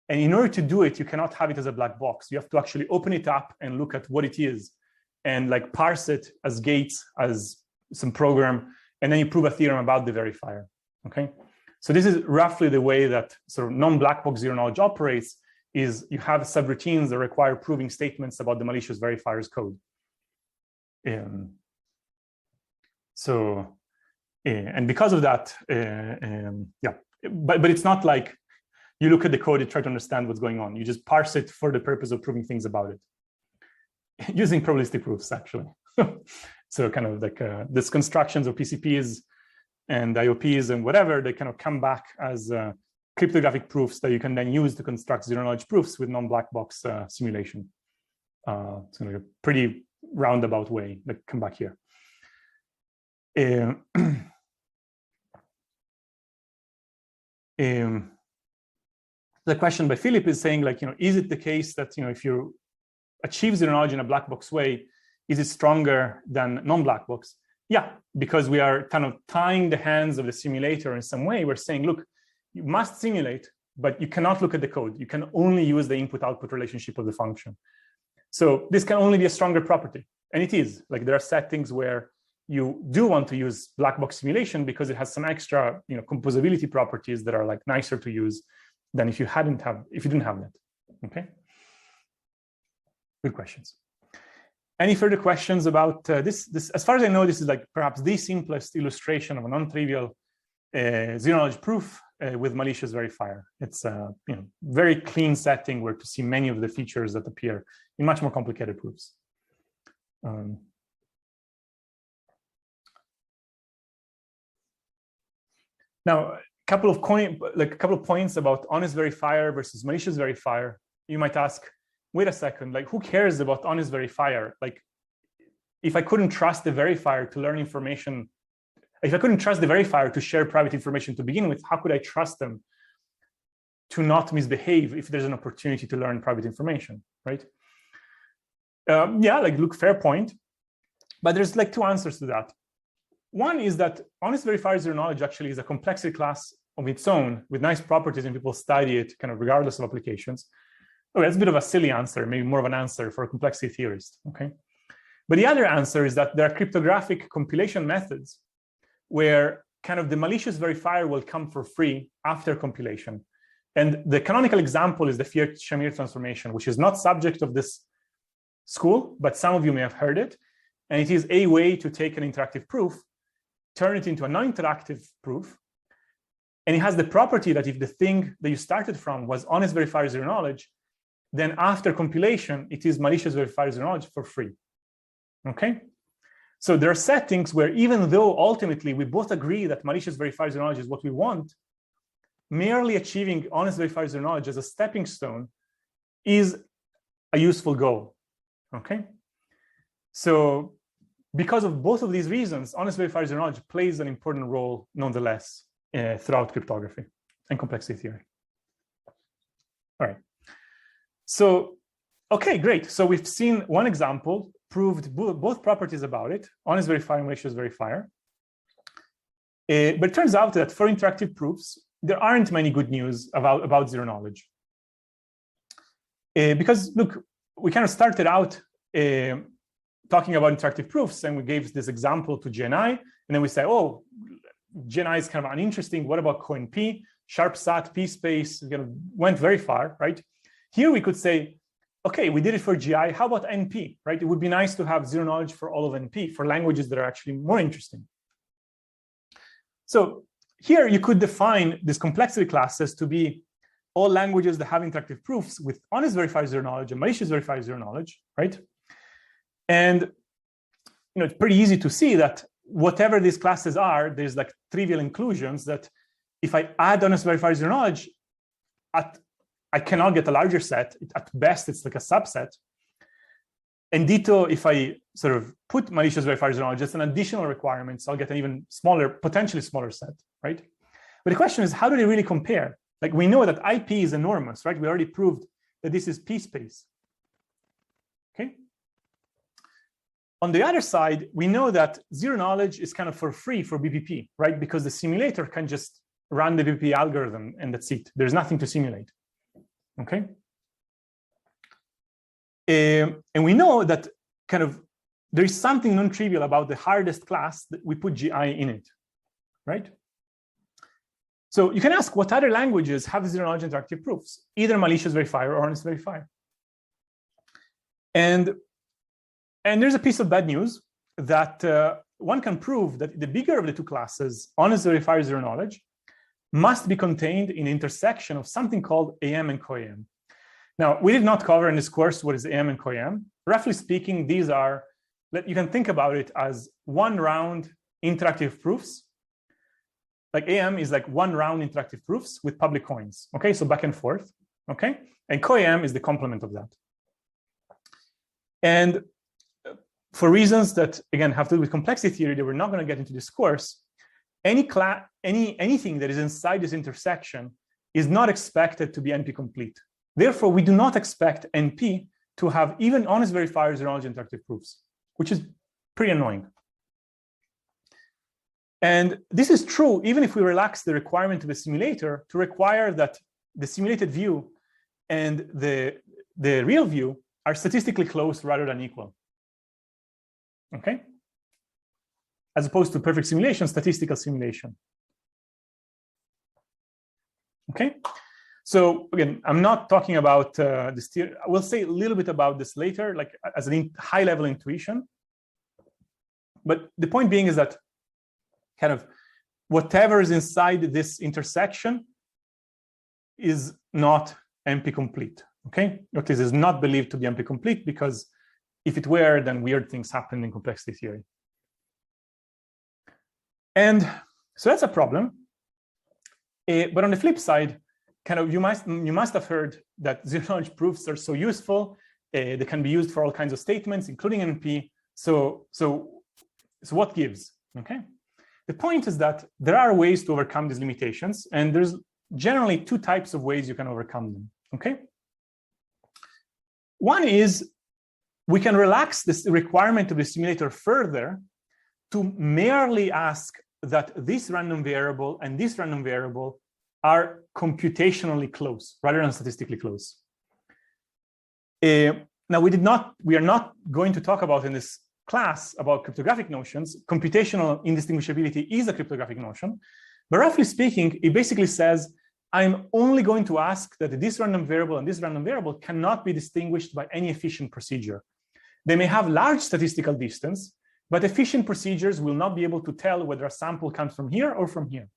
And in order to do it, you cannot have it as a black box. You have to actually open it up and look at what it is and like parse it as gates, as some program, and then you prove a theorem about the verifier, okay? So this is roughly the way that sort of non-black box zero-knowledge operates, is you have subroutines that require proving statements about the malicious verifier's code. And because of that, yeah, but it's not like you look at the code and try to understand what's going on. You just parse it for the purpose of proving things about it, using probabilistic proofs, actually. So kind of like these constructions of PCPs and IOPs and whatever, they kind of come back as cryptographic proofs that you can then use to construct zero-knowledge proofs with non-black box simulation. It's kind of a pretty roundabout way that come back here. The question by Philip is saying, like, is it the case that, if you achieve zero knowledge in a black box way, is it stronger than non-black box? Yeah, because we are kind of tying the hands of the simulator in some way. We're saying, look, you must simulate, but you cannot look at the code. You can only use the input-output relationship of the function. So this can only be a stronger property. And it is. Like, there are settings where you do want to use black box simulation because it has some extra, composability properties that are like nicer to use than if you didn't have that. Okay. Good questions. Any further questions about this? As far as I know, this is like perhaps the simplest illustration of a non-trivial zero-knowledge proof with malicious verifier. It's a very clean setting where to see many of the features that appear in much more complicated proofs. Now, a couple of points about honest verifier versus malicious verifier. You might ask, wait a second, like, who cares about honest verifier? Like, if I couldn't trust the verifier to learn information, if I couldn't trust the verifier to share private information to begin with, how could I trust them to not misbehave if there's an opportunity to learn private information, right? Yeah, like, look, fair point. But there's like two answers to that. One is that honest verifier zero knowledge actually is a complexity class of its own with nice properties, and people study it kind of regardless of applications. Oh, that's a bit of a silly answer, maybe more of an answer for a complexity theorist, okay? But the other answer is that there are cryptographic compilation methods where kind of the malicious verifier will come for free after compilation. And the canonical example is the Fiat-Shamir transformation, which is not subject of this school, but some of you may have heard it. And it is a way to take an interactive proof, turn it into a non-interactive proof. And it has the property that if the thing that you started from was honest verifier zero knowledge, then after compilation, it is malicious verifier zero knowledge for free, okay? So there are settings where even though ultimately we both agree that malicious verifier zero knowledge is what we want, merely achieving honest verifier zero knowledge as a stepping stone is a useful goal, okay? So because of both of these reasons, honest verifier zero knowledge plays an important role nonetheless throughout cryptography and complexity theory. All right. So, okay, great. So we've seen one example, proved both properties about it, honest verifier and malicious verifier. But it turns out that for interactive proofs, there aren't many good news about zero knowledge. Because look, we kind of started out talking about interactive proofs, and we gave this example to GNI, and then we say, oh, GNI is kind of uninteresting. What about CoNP, SharpSat, P-space? Went very far, right? Here we could say, okay, we did it for GI. How about NP, right? It would be nice to have zero knowledge for all of NP, for languages that are actually more interesting. So here you could define these complexity classes to be all languages that have interactive proofs with honest verified zero knowledge and malicious verified zero knowledge, right? And it's pretty easy to see that whatever these classes are, there's like trivial inclusions that if I add honest verified zero knowledge, I cannot get a larger set. At best, it's like a subset. And ditto, if I sort of put malicious verified zero knowledge, it's an additional requirement, so I'll get an even smaller, potentially smaller set, right? But the question is, how do they really compare? Like, we know that IP is enormous, right? We already proved that this is P-space, okay? On the other side, we know that zero knowledge is kind of for free for BPP, right? Because the simulator can just run the BPP algorithm and that's it. There's nothing to simulate, okay? And we know that kind of there is something non-trivial about the hardest class that we put GI in it, right? So you can ask what other languages have zero knowledge interactive proofs, either malicious verifier or honest verifier. And there's a piece of bad news that one can prove that the bigger of the two classes, honest verifier zero knowledge, must be contained in the intersection of something called AM and CO-AM. Now, we did not cover in this course what is AM and CO-AM. Roughly speaking, these are, you can think about it as one round interactive proofs. Like AM is like one round interactive proofs with public coins, okay? So back and forth, okay? And CO-AM is the complement of that. And for reasons that, again, have to do with complexity theory that we're not going to get into this course, anything that is inside this intersection is not expected to be NP complete. Therefore, we do not expect NP to have even honest verifiers or knowledge interactive proofs, which is pretty annoying. And this is true even if we relax the requirement of the simulator to require that the simulated view and the real view are statistically close rather than equal. Okay? As opposed to perfect simulation, statistical simulation. Okay? So again, I'm not talking about this theory. I will say a little bit about this later, like as a high-level intuition. But the point being is that kind of whatever is inside this intersection is not NP complete, okay? This is not believed to be NP complete because if it were, then weird things happen in complexity theory. And so that's a problem. But on the flip side, kind of you must have heard that zero knowledge proofs are so useful. They can be used for all kinds of statements, including NP. So what gives, okay? The point is that there are ways to overcome these limitations, and there's generally two types of ways you can overcome them, okay? One is we can relax this requirement of the simulator further to merely ask that this random variable and this random variable are computationally close rather than statistically close. Now, we are not going to talk about in this class about cryptographic notions. Computational indistinguishability is a cryptographic notion, but roughly speaking, it basically says, I'm only going to ask that this random variable and this random variable cannot be distinguished by any efficient procedure. They may have large statistical distance, but efficient procedures will not be able to tell whether a sample comes from here or from here.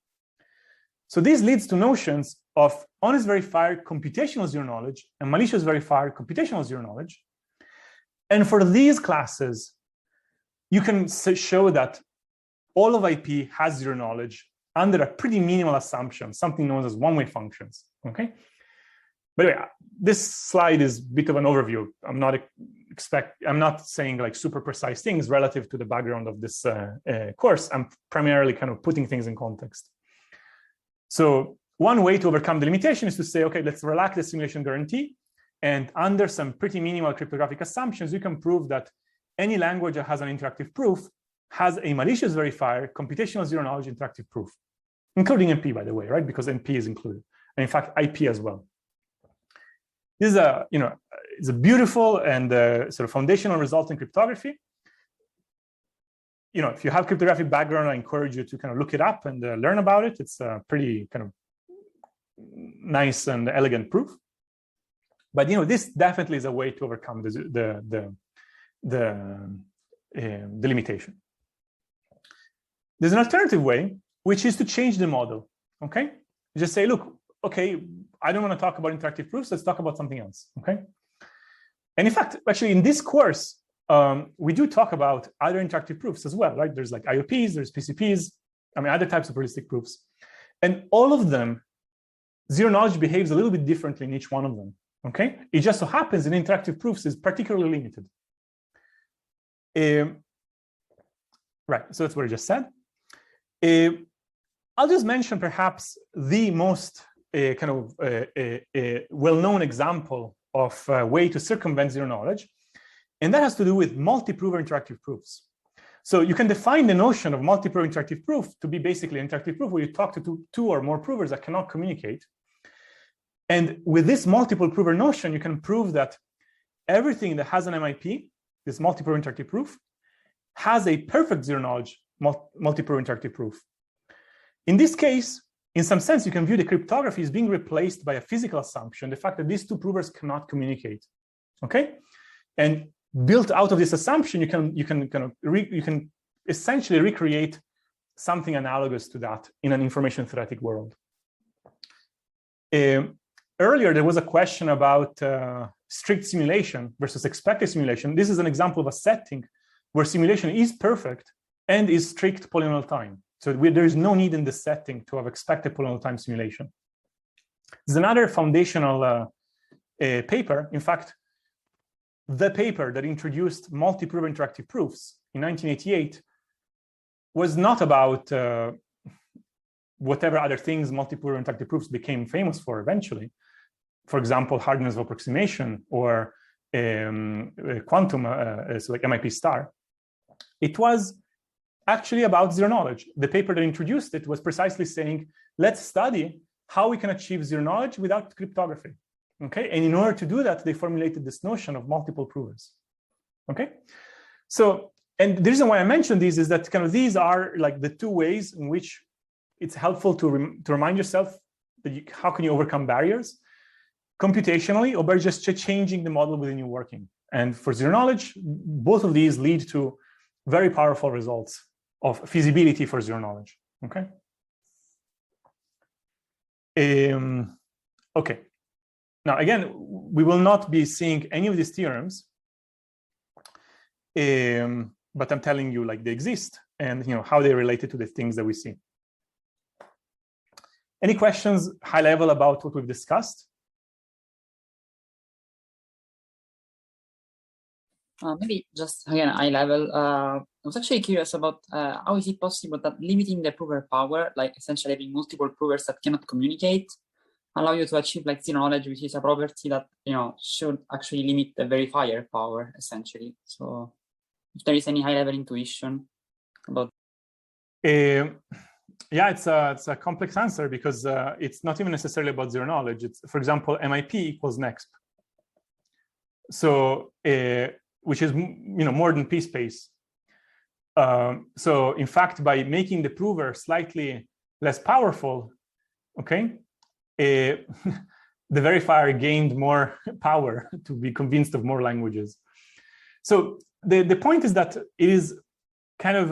So this leads to notions of honest verifier computational zero knowledge and malicious verifier computational zero knowledge. And for these classes, you can show that all of IP has zero knowledge under a pretty minimal assumption, something known as one-way functions, okay? But anyway, this slide is a bit of an overview. I'm not saying like super precise things relative to the background of this course. I'm primarily kind of putting things in context. So one way to overcome the limitation is to say, okay, let's relax the simulation guarantee. And under some pretty minimal cryptographic assumptions, you can prove that any language that has an interactive proof has a malicious verifier, computational zero knowledge interactive proof, including NP, by the way, right? Because NP is included, and in fact, IP as well. This is it's a beautiful and sort of foundational result in cryptography. you know, if you have cryptographic background, I encourage you to kind of look it up and learn about it. It's a pretty kind of nice and elegant proof. But you know, this definitely is a way to overcome the limitation. There's an alternative way, which is to change the model. Okay, you just say, look, okay, I don't want to talk about interactive proofs. Let's talk about something else. Okay, and in fact, actually, in this course, we do talk about other interactive proofs as well, right? There's like IOPs, there's PCPs, I mean, other types of probabilistic proofs, and all of them, zero knowledge behaves a little bit differently in each one of them. Okay, it just so happens in interactive proofs is particularly limited. Right, so that's what I just said. I'll just mention perhaps the most well-known example of a way to circumvent zero knowledge, and that has to do with multi-prover interactive proofs. So you can define the notion of multi-prover interactive proof to be basically an interactive proof where you talk to two or more provers that cannot communicate. And with this multiple prover notion, you can prove that everything that has an MIP, this multi-prover interactive proof, has a perfect zero knowledge multi-prover interactive proof. In this case, in some sense, you can view the cryptography as being replaced by a physical assumption, the fact that these two provers cannot communicate. Okay, and built out of this assumption, you can essentially recreate something analogous to that in an information theoretic world. Earlier, there was a question about strict simulation versus expected simulation. This is an example of a setting where simulation is perfect and is strict polynomial time. So there is no need in the setting to have expected polynomial time simulation. There's another foundational paper. In fact, the paper that introduced multi-prover interactive proofs in 1988 was not about whatever other things multi-prover interactive proofs became famous for eventually. For example, hardness of approximation or quantum, so like MIP star. It was actually about zero knowledge. The paper that introduced it was precisely saying, let's study how we can achieve zero knowledge without cryptography. Okay, and in order to do that, they formulated this notion of multiple provers. Okay, so, and the reason why I mentioned these is that kind of these are like the two ways in which it's helpful to remind yourself that how can you overcome barriers computationally or by just changing the model within your working. And for zero knowledge, both of these lead to very powerful results of feasibility for zero knowledge. Okay. Okay. Now, again, we will not be seeing any of these theorems, but I'm telling you like they exist and you know how they related to the things that we see. Any questions high level about what we've discussed? Maybe just again high level. I was actually curious about how is it possible that limiting the prover power, like essentially having multiple provers that cannot communicate, allow you to achieve like zero knowledge, which is a property that should actually limit the verifier power essentially. So, if there is any high level intuition about. Yeah, it's a complex answer because it's not even necessarily about zero knowledge. It's, for example, MIP equals NEXP. So, which is more than P space. So in fact, by making the prover slightly less powerful, okay, the verifier gained more power to be convinced of more languages. So the point is that it is kind of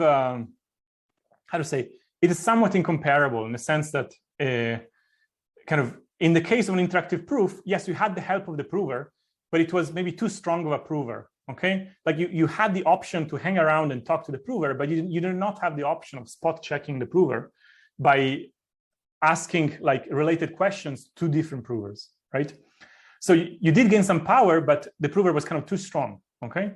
how to say, it is somewhat incomparable in the sense that kind of in the case of an interactive proof, yes, you had the help of the prover, but it was maybe too strong of a prover. Okay, like you had the option to hang around and talk to the prover, but you did not have the option of spot checking the prover by asking like related questions to different provers, right? So you did gain some power, but the prover was kind of too strong. Okay,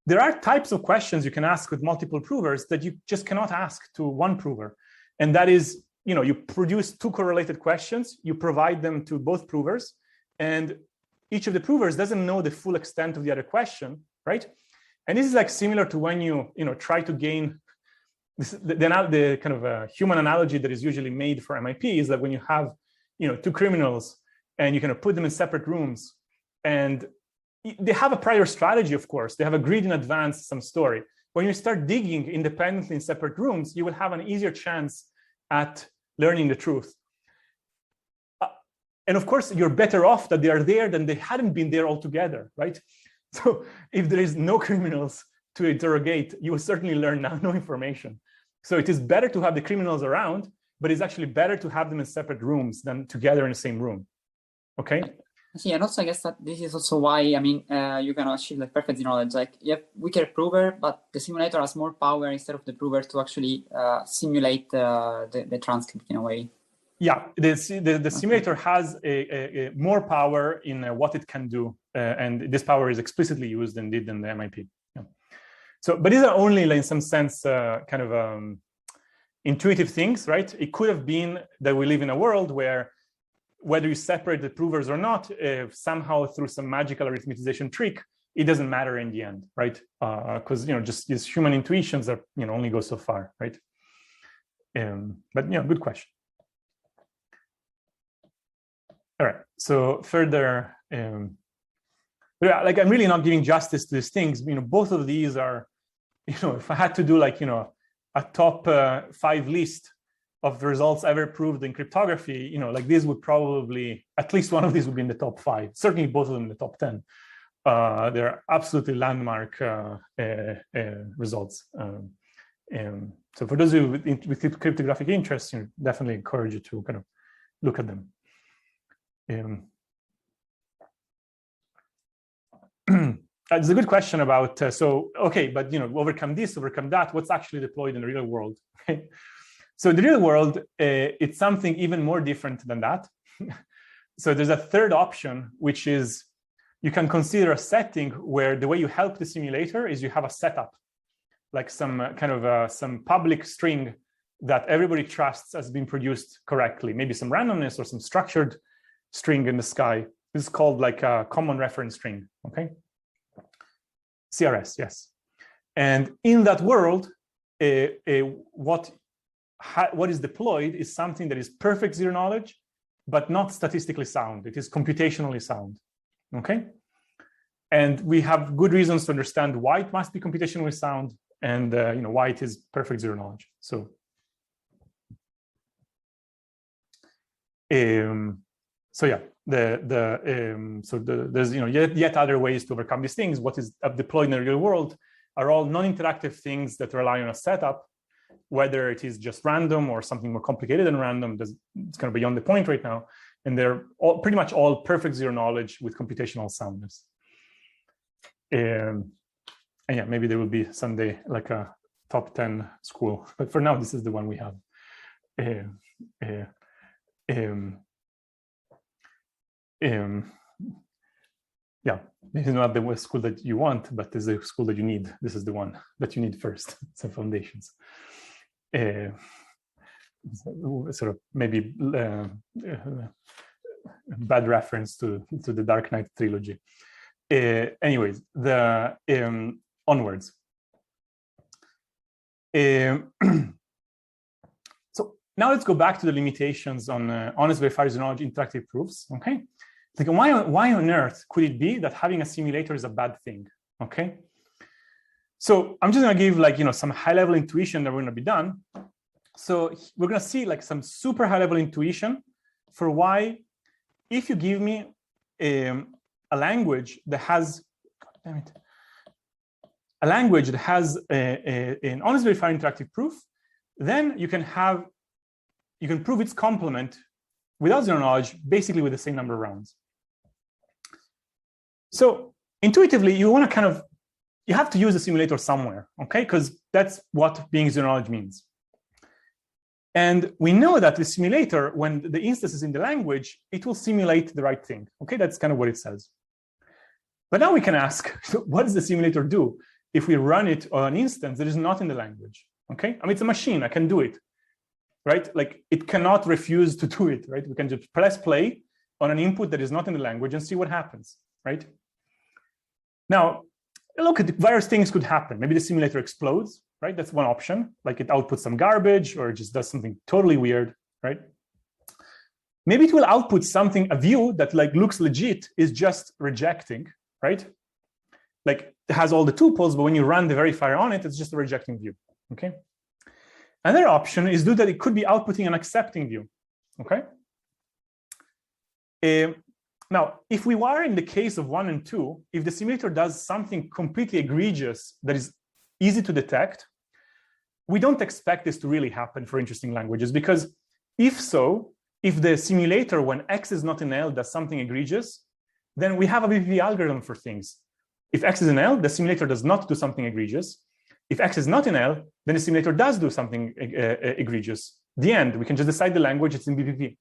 there are types of questions you can ask with multiple provers that you just cannot ask to one prover, and that is, you produce two correlated questions, you provide them to both provers, and each of the provers doesn't know the full extent of the other question, right? And this is like similar to when you try to gain this, the kind of human analogy that is usually made for MIP is that when you have two criminals and you kind of put them in separate rooms and they have a prior strategy, of course, they have agreed in advance some story, when you start digging independently in separate rooms, you will have an easier chance at learning the truth. And of course, you're better off that they are there than they hadn't been there altogether, right? So if there is no criminals to interrogate, you will certainly learn no information. So it is better to have the criminals around, but it's actually better to have them in separate rooms than together in the same room. Okay? See, and also I guess that this is also why, I mean, you can achieve like perfect zero knowledge. Like you have weaker prover, but the simulator has more power instead of the prover to actually simulate the transcript in a way. Yeah, the simulator has a more power in what it can do, and this power is explicitly used indeed in the MIP. Yeah. So, but these are only, like, in some sense, kind of intuitive things, right? It could have been that we live in a world where, whether you separate the provers or not, somehow through some magical arithmetization trick, it doesn't matter in the end, right? Because just these human intuitions are only go so far, right? But good question. All right, so further, but yeah, like I'm really not giving justice to these things. Both of these are, if I had to do like, a top 5 list of the results ever proved in cryptography, like these would probably, at least one of these would be in the top 5, certainly both of them in the top 10. They're absolutely landmark results. So for those of you with cryptographic interests, definitely encourage you to kind of look at them. It's a good question about okay, but overcome this, overcome that. What's actually deployed in the real world? Okay? So in the real world, it's something even more different than that. So there's a third option, which is you can consider a setting where the way you help the simulator is you have a setup, like some kind of some public string that everybody trusts has been produced correctly, maybe some randomness or some structured string in the sky. This is called like a common reference string, okay? CRS, yes. And in that world, what is deployed is something that is perfect zero knowledge, but not statistically sound. It is computationally sound, okay? And we have good reasons to understand why it must be computationally sound and why it is perfect zero knowledge. So, so yeah, there's yet other ways to overcome these things. What is deployed in the real world are all non-interactive things that rely on a setup, whether it is just random or something more complicated than random. It's kind of beyond the point right now, and they're pretty much all perfect zero knowledge with computational soundness. And yeah, maybe there will be someday like a top 10 school, but for now, this is the one we have. Yeah, this is not the school that you want, but this is the school that you need. This is the one that you need first, some foundations. Sort of maybe bad reference to the Dark Knight trilogy. Anyways, the onwards. So now let's go back to the limitations on honest verified zero knowledge interactive proofs. Okay, like why on earth could it be that having a simulator is a bad thing? Okay, so I'm just gonna give like some high level intuition that we're gonna be done. So we're gonna see like some super high level intuition for why, if you give me a language that has, an honest verified interactive proof, then you can prove its complement without zero knowledge, basically with the same number of rounds. So intuitively, you have to use the simulator somewhere, okay? Because that's what being zero knowledge means. And we know that the simulator, when the instance is in the language, it will simulate the right thing. Okay, that's kind of what it says. But now we can ask, so what does the simulator do if we run it on an instance that is not in the language? Okay, I mean, it's a machine, I can do it, right? Like it cannot refuse to do it, right? We can just press play on an input that is not in the language and see what happens, right? Now, look, various things could happen. Maybe the simulator explodes, right? That's one option. Like it outputs some garbage or it just does something totally weird, right? Maybe it will output something, a view that like looks legit, is just rejecting, right? like it has all the tuples, but when you run the verifier on it, it's just a rejecting view, okay? Another option is that it could be outputting an accepting view, okay? Now, if we were in the case of 1 and 2, if the simulator does something completely egregious that is easy to detect, we don't expect this to really happen for interesting languages, because if so, if the simulator, when X is not in L, does something egregious, then we have a BPP algorithm for things. If X is in L, the simulator does not do something egregious. If X is not in L, then the simulator does do something egregious. The end, we can just decide the language, it's in BPP.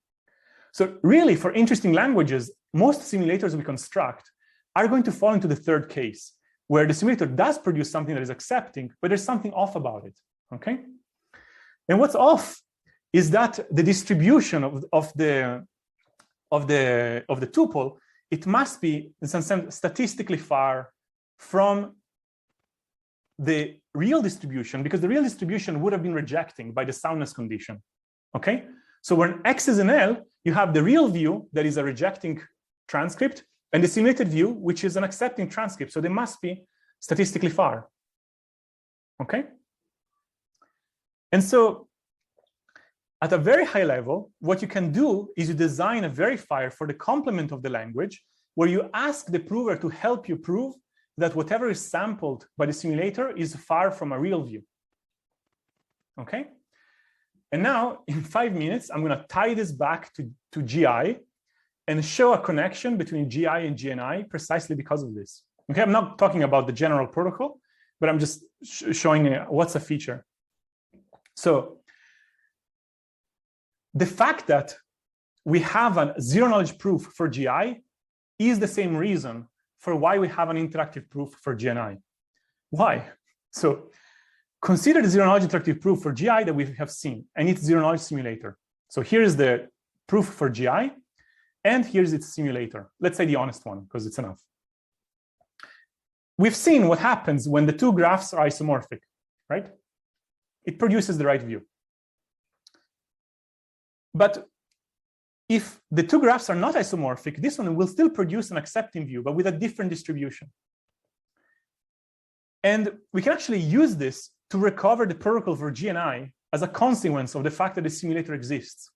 So really, for interesting languages, most simulators we construct are going to fall into the third case, where the simulator does produce something that is accepting, but there's something off about it, okay? And what's off is that the distribution of the tuple, it must be in some sense statistically far from the real distribution, because the real distribution would have been rejecting by the soundness condition, okay? So when X is in L, you have the real view that is a rejecting transcript and the simulated view, which is an accepting transcript. So they must be statistically far, okay? And so at a very high level, what you can do is you design a verifier for the complement of the language, where you ask the prover to help you prove that whatever is sampled by the simulator is far from a real view, okay? And now, in 5 minutes, I'm going to tie this back to GI and show a connection between GI and GNI precisely because of this. Okay, I'm not talking about the general protocol, but I'm just showing what's a feature. So the fact that we have a zero knowledge proof for GI is the same reason for why we have an interactive proof for GNI. Why? So consider the zero knowledge interactive proof for GI that we have seen, and its zero knowledge simulator. So here's the proof for GI, and here's its simulator. Let's say the honest one, because it's enough. We've seen what happens when the two graphs are isomorphic, right? It produces the right view. But if the two graphs are not isomorphic, this one will still produce an accepting view, but with a different distribution. And we can actually use this to recover the protocol for GNI as a consequence of the fact that the simulator exists.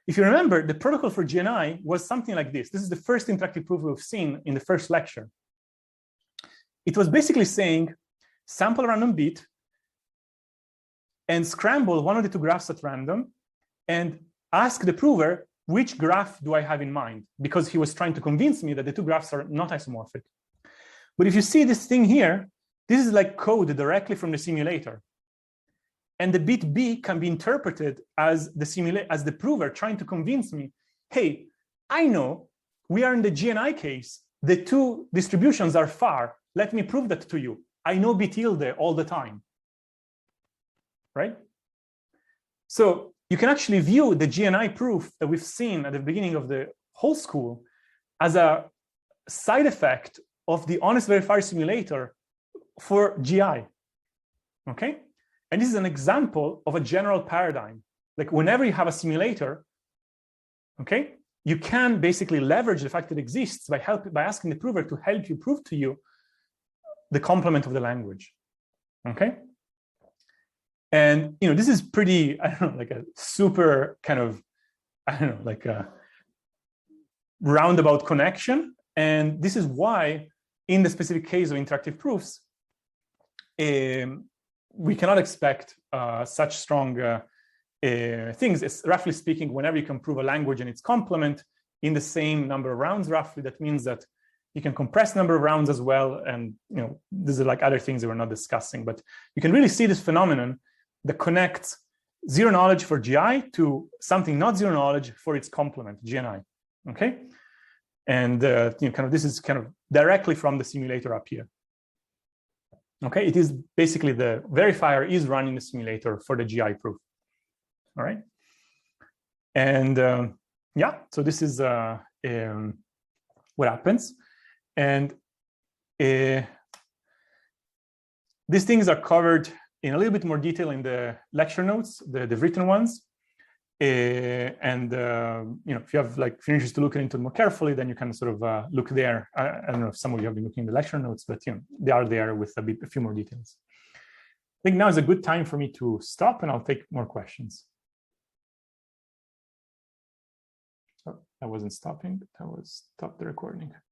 If you remember, the protocol for GNI was something like this. This is the first interactive proof we've seen in the first lecture. It was basically saying, sample a random bit and scramble one of the two graphs at random and ask the prover, which graph do I have in mind? Because he was trying to convince me that the two graphs are not isomorphic. But if you see this thing here, this is like code directly from the simulator. And the bit B can be interpreted as the prover trying to convince me, hey, I know we are in the GNI case. The two distributions are far. Let me prove that to you. I know B tilde all the time, right? So you can actually view the GNI proof that we've seen at the beginning of the whole school as a side effect of the honest verifier simulator for GI, okay? And this is an example of a general paradigm. Like whenever you have a simulator, okay, you can basically leverage the fact that it exists by asking the prover to help you prove to you the complement of the language, okay? And this is pretty, I don't know, like a super kind of, I don't know, like a roundabout connection. And this is why, in the specific case of interactive proofs, we cannot expect such strong things. It's, roughly speaking, whenever you can prove a language and its complement in the same number of rounds, roughly, that means that you can compress number of rounds as well. And these are like other things that we're not discussing, but you can really see this phenomenon that connects zero knowledge for GI to something not zero knowledge for its complement, GNI, okay? And kind of this is kind of directly from the simulator up here. Okay, it is basically the verifier is running the simulator for the GI proof. All right, and yeah, so this is what happens, and these things are covered in a little bit more detail in the lecture notes, the written ones. And you know, if you have like, if you're interested to look into it more carefully, then you can sort of look there. I don't know if some of you have been looking in the lecture notes, but you know, they are there with a few more details. I think now is a good time for me to stop, and I'll take more questions. Oh, I wasn't stopping, I was stopped the recording.